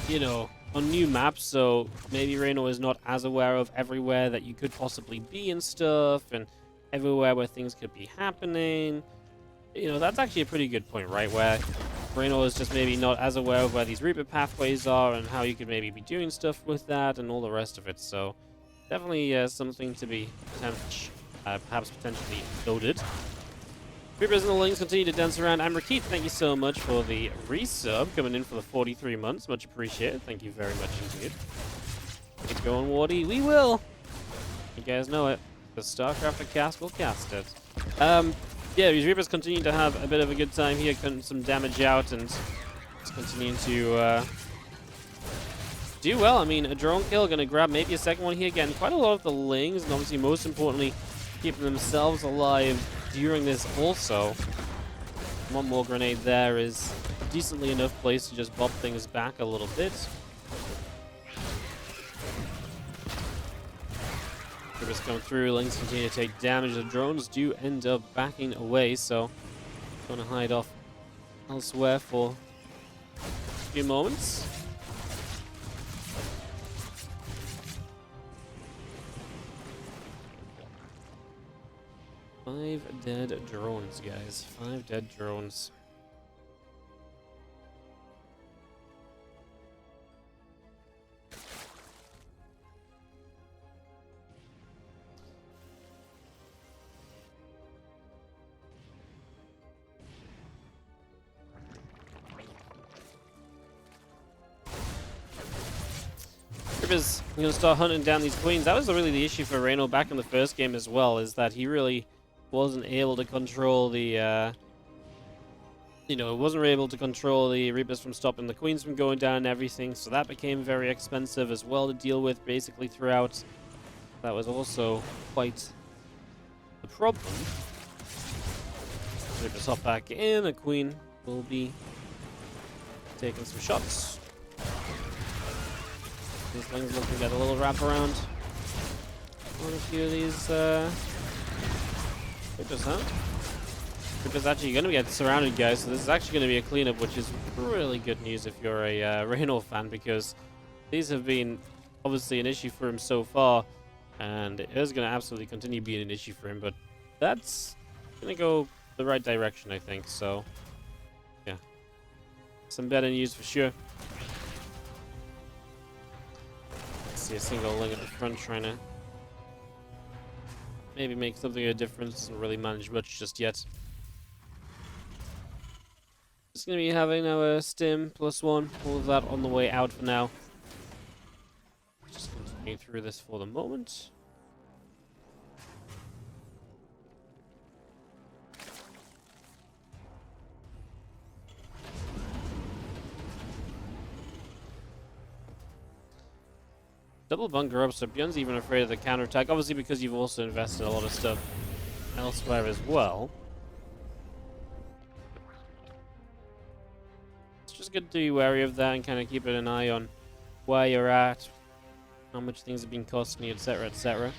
you know, on new maps, so maybe Reynor is not as aware of everywhere that you could possibly be and stuff, and everywhere where things could be happening. You know, that's actually a pretty good point, right? Where Reynor is just maybe not as aware of where these Reaper pathways are and how you could maybe be doing stuff with that and all the rest of it. So definitely something to be perhaps potentially noted. Reapers and the Lings continue to dance around. Amber Keith, thank you so much for the resub, coming in for the 43 months. Much appreciated. Thank you very much indeed. Keep going, Wardy. We will. You guys know it. The StarCraft cast will cast it. Yeah, these Reapers continue to have a bit of a good time here, cutting some damage out and just continuing to do well. I mean, a drone kill, gonna grab maybe a second one here again. Quite a lot of the Lings, and obviously, most importantly, keeping themselves alive during this also. One more grenade there is a decently enough place to just bob things back a little bit. Reapers come through, Lings continue to take damage. The drones do end up backing away, so gonna hide off elsewhere for a few moments. Five dead drones, guys. 5 dead drones. Reapers going to start hunting down these queens. That was really the issue for Reynor back in the first game as well, is that he really wasn't able to control the, wasn't able to control the Reapers from stopping the queens from going down and everything, so that became very expensive as well to deal with basically throughout. That was also quite the problem. Reapers hop back in, a queen will be taking some shots. These things looking to get a little wraparound on a few of these Reapers, huh? Reapers actually going to get surrounded, guys, so this is actually going to be a cleanup, which is really good news if you're a Reynor fan, because these have been obviously an issue for him so far, and it is going to absolutely continue being an issue for him, but that's going to go the right direction, I think, so yeah. Some better news for sure. See a single Ling at the front trying to maybe make something of a difference. Doesn't really manage much just yet. Just going to be having our stim +1, all of that on the way out for now. Just continuing through this for the moment. Double bunker up, so ByuN's even afraid of the counterattack. Obviously, because you've also invested a lot of stuff elsewhere as well. It's just good to be wary of that and kind of keeping an eye on where you're at, how much things have been costing you, etc., etc.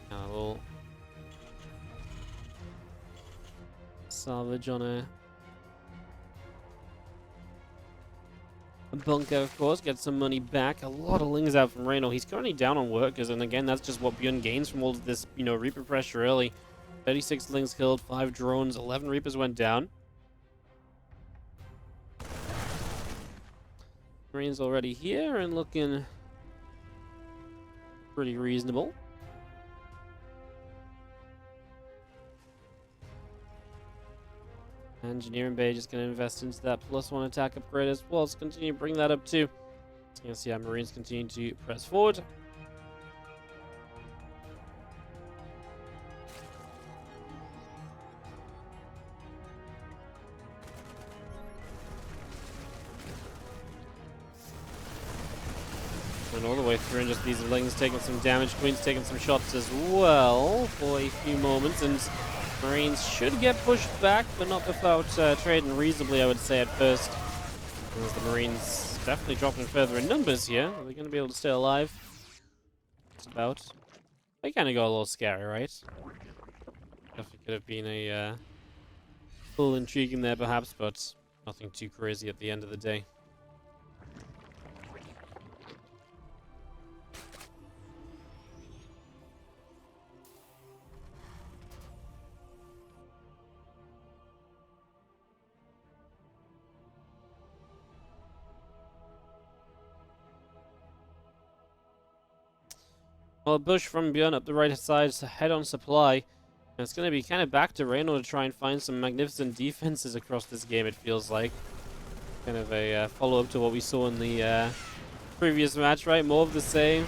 Now we'll salvage on a bunker, of course, get some money back. A lot of Lings out from Reynor. He's currently down on workers, and again, that's just what ByuN gains from all of this, Reaper pressure early. 36 Lings killed, 5 drones, 11 Reapers went down. Marines already here and looking pretty reasonable. Engineering Bay just going to invest into that +1 attack upgrade as well. Let's continue to bring that up too. So you can see our Marines continue to press forward. And all the way through, and just these Lings taking some damage. Queen's taking some shots as well for a few moments, and Marines should get pushed back, but not without trading reasonably, I would say, at first. As the Marines definitely dropping further in numbers here. Are they going to be able to stay alive? Just about. They kind of got a little scary, right? Definitely could have been a full intrigue in there, perhaps, but Nothing too crazy at the end of the day. Well, Bush from ByuN up the right side to head on supply. And it's going to be kind of back to Reynor to try and find some magnificent defenses across this game, it feels like. Kind of a follow-up to what we saw in the previous match, right? More of the same.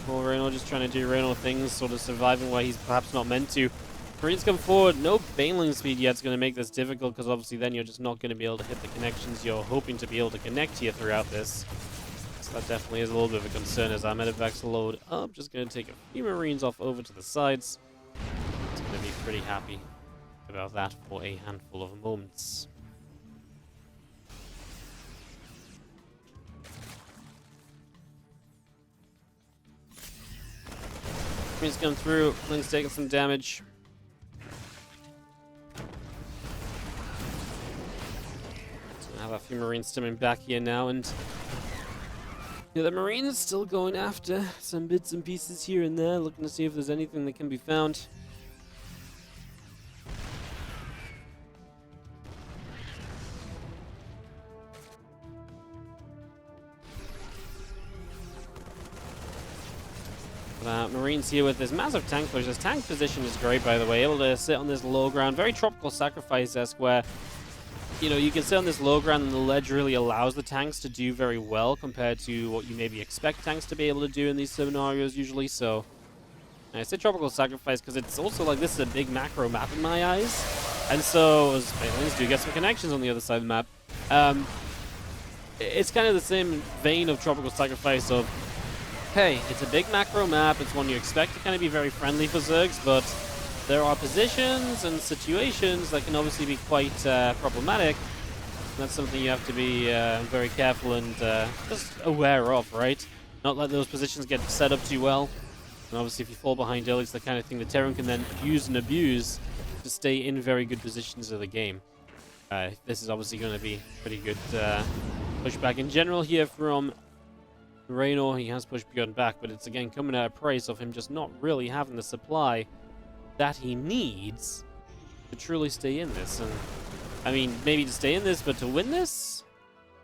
More Reynor just trying to do Reynor things, sort of surviving where he's perhaps not meant to. Marines come forward. No bailing speed yet is going to make this difficult, because obviously then you're just not going to be able to hit the connections you're hoping to be able to connect here throughout this. So that definitely is a little bit of a concern as our medevac's load up. Just going to take a few Marines off over to the sides. It's going to be pretty happy about that for a handful of moments. Marines come through. Link's taking some damage. So I have a few Marines stimming back here now, and yeah, the Marines still going after some bits and pieces here and there, looking to see if there's anything that can be found. Marines here with this massive tank push. This tank position is great, by the way. Able to sit on this low ground. Very Tropical Sacrifice-esque, where you know, you can sit on this low ground and the ledge really allows the tanks to do very well compared to what you maybe expect tanks to be able to do in these scenarios usually. So I say Tropical Sacrifice because it's also like this is a big macro map in my eyes. And so as aliens do get some connections on the other side of the map. It's kind of the same vein of Tropical Sacrifice of, hey, it's a big macro map. It's one you expect to kind of be very friendly for Zergs, but there are positions and situations that can obviously be quite problematic. And that's something you have to be very careful and just aware of, right? Not let those positions get set up too well. And obviously if you fall behind early, it's the kind of thing that Terran can then use and abuse to stay in very good positions of the game. This is obviously going to be pretty good pushback in general here from Reynor. He has pushed ByuN back, but it's again coming at a price of him just not really having the supply that he needs to truly stay in this. And I mean, maybe to stay in this, but to win this?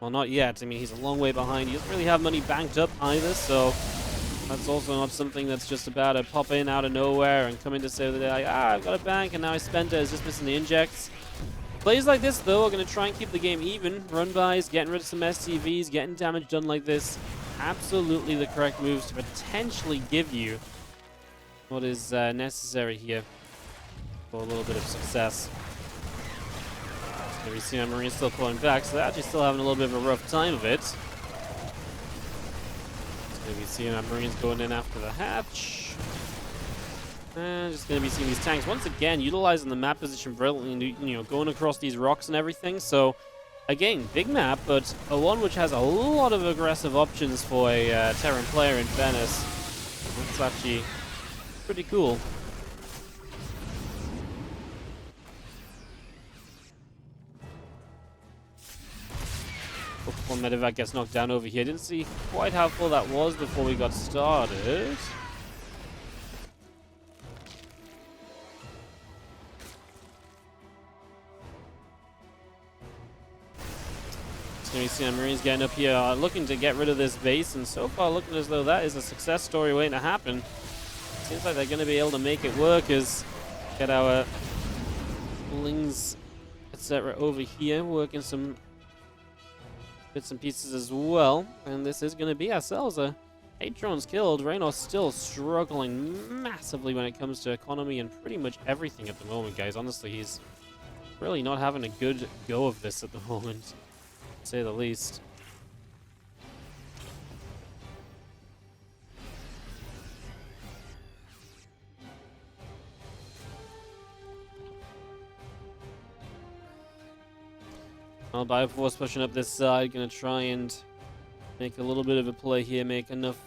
Well, not yet. I mean, he's a long way behind. He doesn't really have money banked up either, so that's also not something that's just about to pop in out of nowhere and come in to say that, like, I've got a bank and now I spent it. It's just missing the injects. Plays like this, though, are going to try and keep the game even. Run-bys, getting rid of some SCVs, getting damage done like this. Absolutely the correct moves to potentially give you what is necessary here for a little bit of success. We see our Marines still pulling back, so they're actually still having a little bit of a rough time of it. Maybe seeing our Marines going in after the hatch. And just going to be seeing these tanks once again utilizing the map position brilliantly, you know, going across these rocks and everything. So again, big map, but a one which has a lot of aggressive options for a Terran player in fairness. That's actually pretty cool. One medevac gets knocked down over here. Didn't see quite how full that was before we got started. You see our Marines getting up here, looking to get rid of this base, and so far looking as though that is a success story waiting to happen. Seems like they're going to be able to make it work as get our Lings, etc. over here, working some bits and pieces as well. And this is going to be ourselves 8 drones killed. Reynor still struggling massively when it comes to economy and pretty much everything at the moment, guys. Honestly, he's really not having a good go of this at the moment, to say the least. Well, ByuN pushing up this side, gonna try and make a little bit of a play here, make enough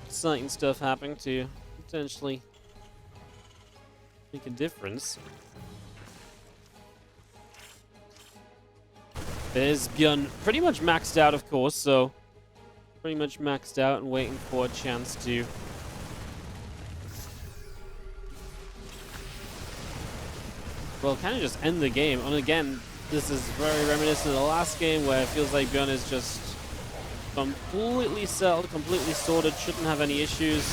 exciting stuff happen to potentially make a difference. There's ByuN pretty much maxed out, of course, so pretty much maxed out and waiting for a chance to well, kind of just end the game. And again, this is very reminiscent of the last game where it feels like ByuN is just completely settled, completely sorted, shouldn't have any issues.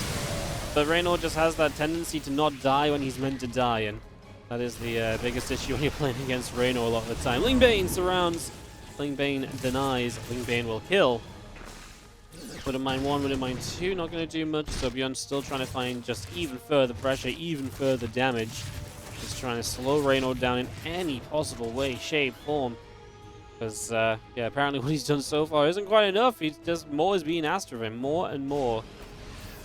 But Reynor just has that tendency to not die when he's meant to die, and that is the biggest issue when you're playing against Reynor a lot of the time. Lingbane surrounds, Lingbane denies, Lingbane will kill. Wouldn't mind 1, wouldn't mind 2, not going to do much, so ByuN's still trying to find just even further pressure, even further damage. Just trying to slow Reynor down in any possible way, shape, form. Because, yeah, apparently what he's done so far isn't quite enough. He's just more is being asked of him, more and more.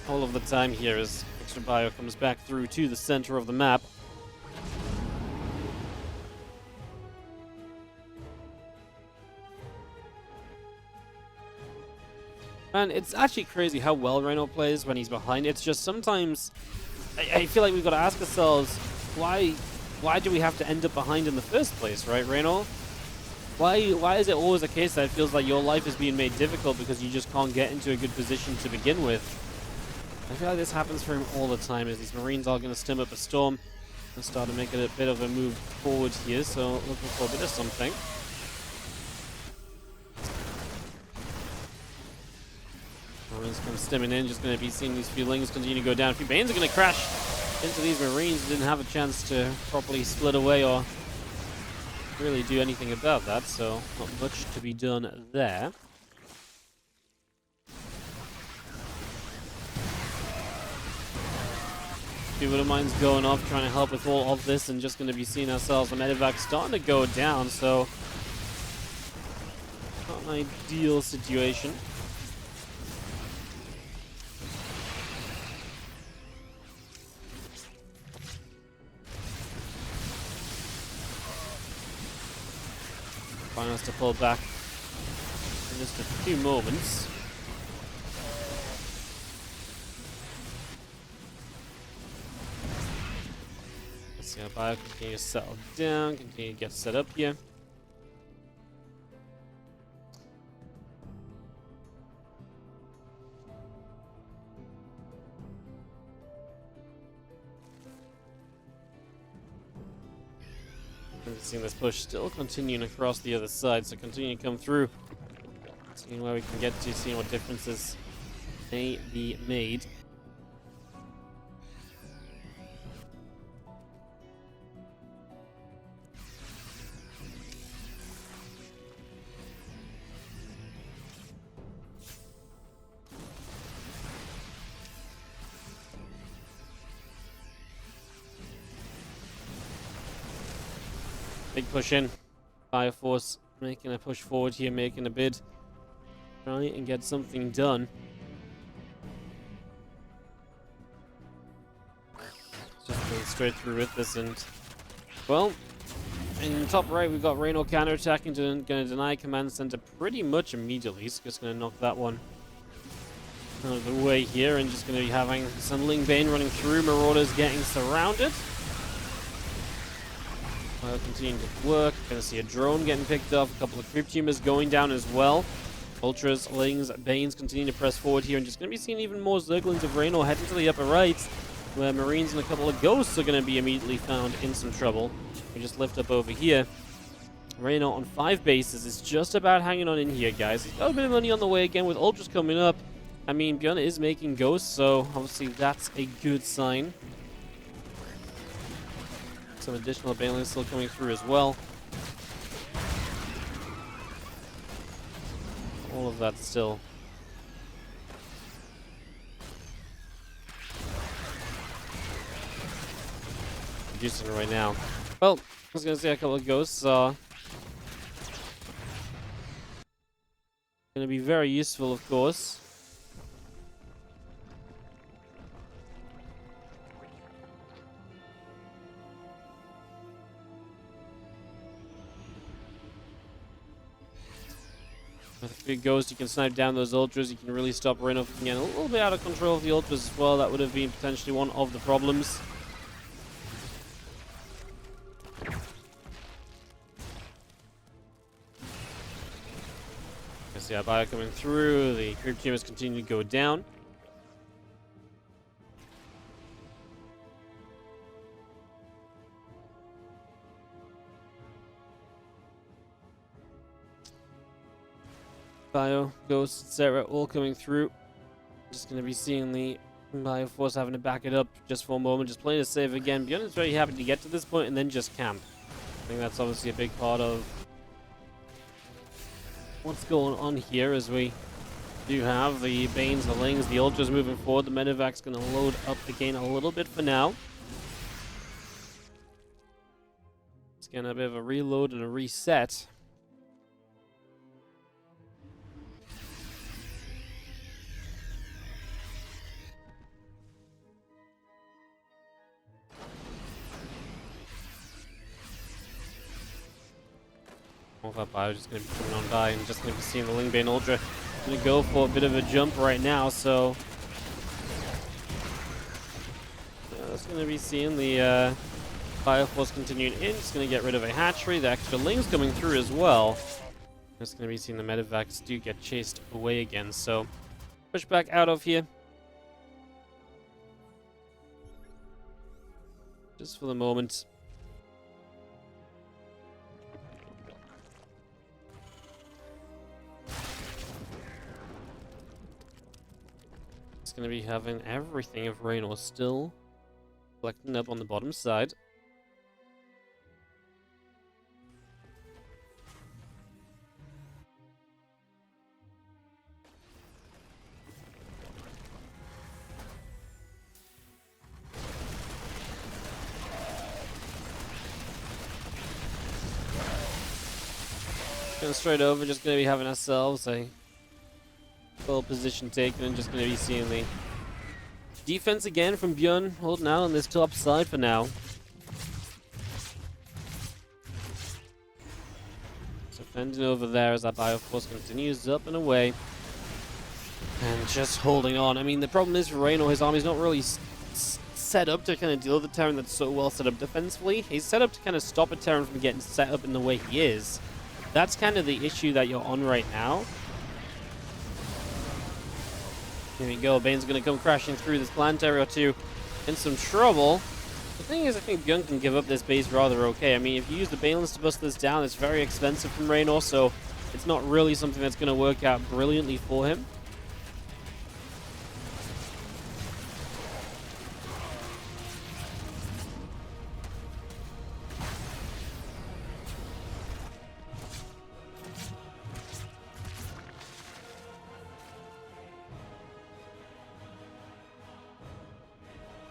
All of the time here as Extra Bio comes back through to the center of the map. And it's actually crazy how well Reynor plays when he's behind. It's just sometimes I feel like we've got to ask ourselves, why do we have to end up behind in the first place, right, Reynor? Why is it always the case that it feels like your life is being made difficult because you just can't get into a good position to begin with? I feel like this happens for him all the time, as these Marines are going to stim up a storm and start to make it a bit of a move forward here, so looking for a bit of something. Marines come stimming in, just going to be seeing these few Lings continue to go down. A few Banes are going to crash into these Marines, didn't have a chance to properly split away or really do anything about that, so not much to be done there. Few of mine's going off, trying to help with all of this, and just going to be seeing ourselves the medevac starting to go down, so not an ideal situation. Find us to pull back in just a few moments. Let's see how Bio continue to settle down, continue to get set up here. Seeing this push still continuing across the other side, so continue to come through. Seeing where we can get to, seeing what differences may be made. Big push in. Fire Force making a push forward here, making a bid. Try and get something done. Just going straight through with this, and well, in the top right we've got Reynor counterattacking, going to deny command center pretty much immediately. He's just going to knock that one out of the way here, and just going to be having some Lingbane running through. Marauders getting surrounded. Well, continuing to work. Going to see a drone getting picked up. A couple of creep tumors going down as well. Ultras, Lings, Banes continue to press forward here, and just going to be seeing even more Zerglings of Reynor heading to the upper right, where Marines and a couple of Ghosts are going to be immediately found in some trouble. We just lift up over here. Reynor on 5 bases is just about hanging on in here, guys. He's got a bit of money on the way again with Ultras coming up. I mean, ByuN is making Ghosts, so obviously that's a good sign. Some additional Banelings still coming through as well. All of that still. Producing right now. Well, I was going to say a couple of Ghosts are going to be very useful, of course. With a few Ghosts, you can snipe down those Ultras. You can really stop Reynor from getting a little bit out of control of the Ultras as well. That would have been potentially one of the problems. see our ByuN coming through. The creep tumors continue to go down. Bio, Ghost, etc. all coming through. Just going to be seeing the Bio Force having to back it up just for a moment. Just playing it safe again. ByuN is very happy to get to this point and then just camp. I think that's obviously a big part of what's going on here, as we do have the Banes, the Lings, the Ultras moving forward. The Medevac's going to load up again a little bit for now. It's getting a bit of a reload and a reset. All that Bio just going to be coming on by and just going to be seeing the Lingbane Ultra. Going to go for a bit of a jump right now, so yeah, that's going to be seeing the Bio Force continuing in. Just going to get rid of a hatchery. The extra Lings coming through as well. Just going to be seeing the Medevacs do get chased away again, so push back out of here. Just for the moment. It's going to be having everything of Reynor still collecting up on the bottom side. Going straight over, just going to be having ourselves a full position taken and just going to be seeing the defense again from ByuN holding out on this top side for now. So fending over there as that Bio Force continues up and away. And just holding on. I mean, the problem is for Reynor, his army's not really set up to kind of deal with the Terran that's so well set up defensively. He's set up to kind of stop a Terran from getting set up in the way he is. That's kind of the issue that you're on right now. Here we go, Bane's going to come crashing through this planetary or two in some trouble. The thing is, I think ByuN can give up this base rather okay. I mean, if you use the Balins to bust this down, it's very expensive from Reynor, so it's not really something that's going to work out brilliantly for him.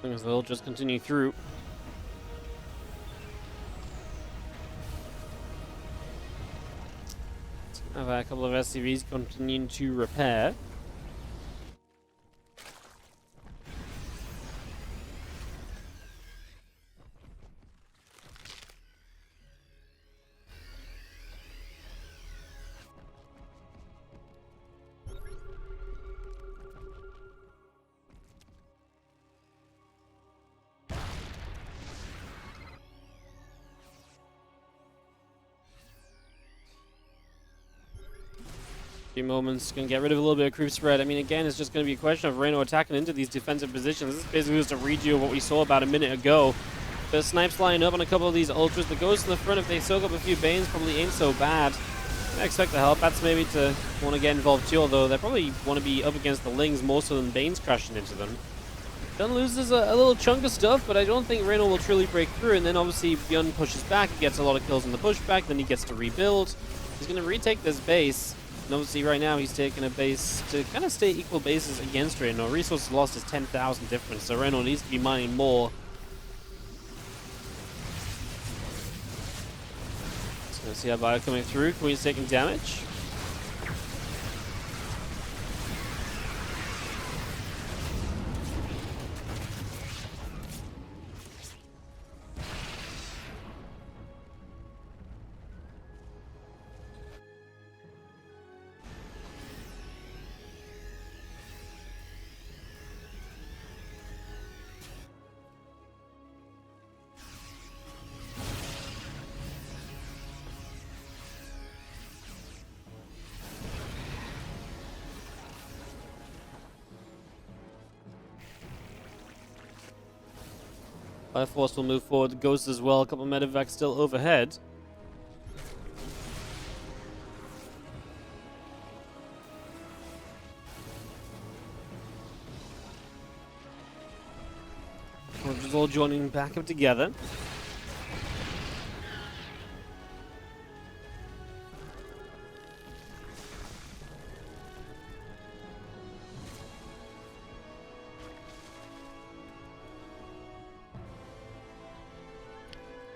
As they'll just continue through. Have a couple of SCVs continuing to repair. Few moments, gonna get rid of a little bit of creep spread. I mean, again, it's just gonna be a question of Reynor attacking into these defensive positions. This is basically just a redo of what we saw about a minute ago. The snipes lining up on a couple of these ultras. The ghosts in the front, if they soak up a few Banes, probably ain't so bad. I expect the Hellbats maybe to want to get involved too, although they probably want to be up against the Lings more so than Banes crashing into them. ByuN loses a little chunk of stuff, but I don't think Reynor will truly break through, and then obviously ByuN pushes back. He gets a lot of kills in the pushback, then he gets to rebuild. He's gonna retake this base. And obviously right now he's taking a base to kind of stay equal bases against Reynor. Resources lost is 10,000 difference, so Reynor needs to be mining more. Just gonna see how ByuN coming through. Queen's taking damage. Fire Force will move forward. The Ghost as well. A couple of medevacs still overhead. We're just all joining back up together.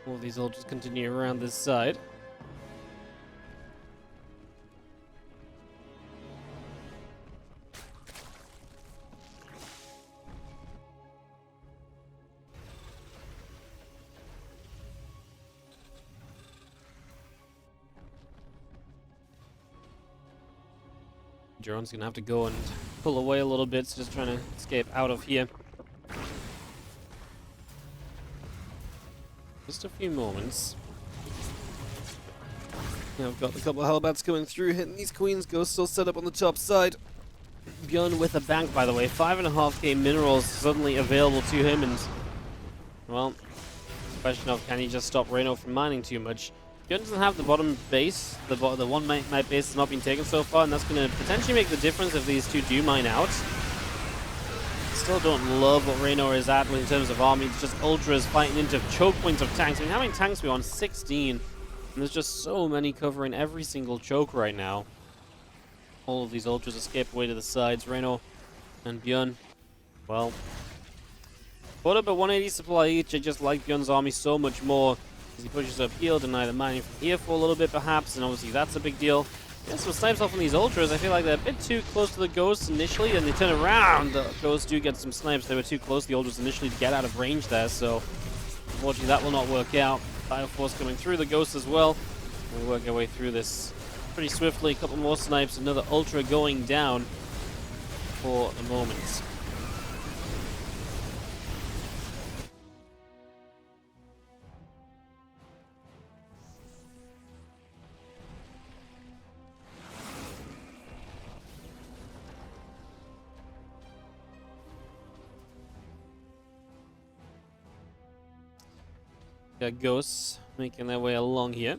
All these all just continue around this side. Jeroen's gonna have to go and pull away a little bit, so just trying to escape out of here. Just a few moments. Now I've got a couple of halberds coming through, hitting these queens. Ghost still set up on the top side. ByuN with a bank, by the way. 5.5k minerals suddenly available to him, and well, question of can he just stop Reynor from mining too much. ByuN doesn't have the bottom base. The one mine base has not been taken so far, and that's going to potentially make the difference if these two do mine out. Still don't love what Reynor is at in terms of army. It's just ultras fighting into choke points of tanks. I mean, how many tanks are we on? 16. And there's just so many covering every single choke right now. All of these ultras escape away to the sides. Reynor and ByuN, well, put up a 180 supply each. I just like ByuN's army so much more as he pushes up here, deny the mining from here for a little bit perhaps, and obviously that's a big deal. Get some snipes off on these ultras. I feel like they're a bit too close to the ghosts initially, and they turn around. The ghosts do get some snipes. They were too close to the ultras initially to get out of range there, so unfortunately that will not work out. Fire Force coming through the ghosts as well. We work our way through this pretty swiftly. A couple more snipes, another ultra going down for the moment. Got ghosts making their way along here.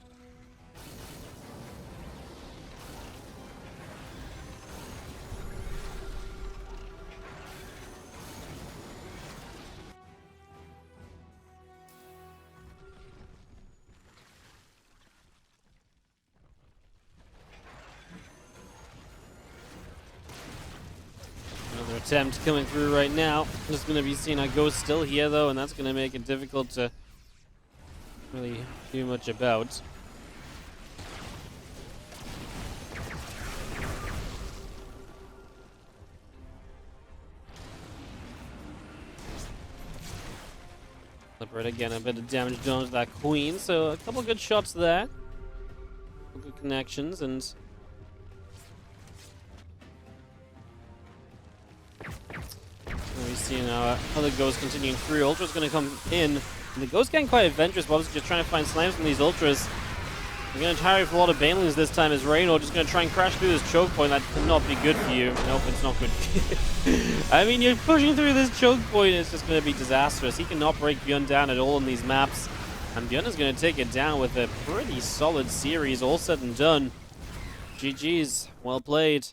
Another attempt coming through right now. Just going to be seeing our ghost still here though, and that's going to make it difficult to really do much about. Separate again, a bit of damage done to that queen, so a couple good shots there. Good connections, and we've seen our other ghosts continuing through. Ultra's going to come in. And the ghost getting quite adventurous, but obviously just trying to find slams from these ultras. We're going to tarry for a lot of banelings this time as Reynor just going to try and crash through this choke point. That cannot be good for you. Nope, it's not good. I mean, you're pushing through this choke point, it's just going to be disastrous. He cannot break ByuN down at all on these maps. And ByuN is going to take it down with a pretty solid series, all said and done. GG's, well played.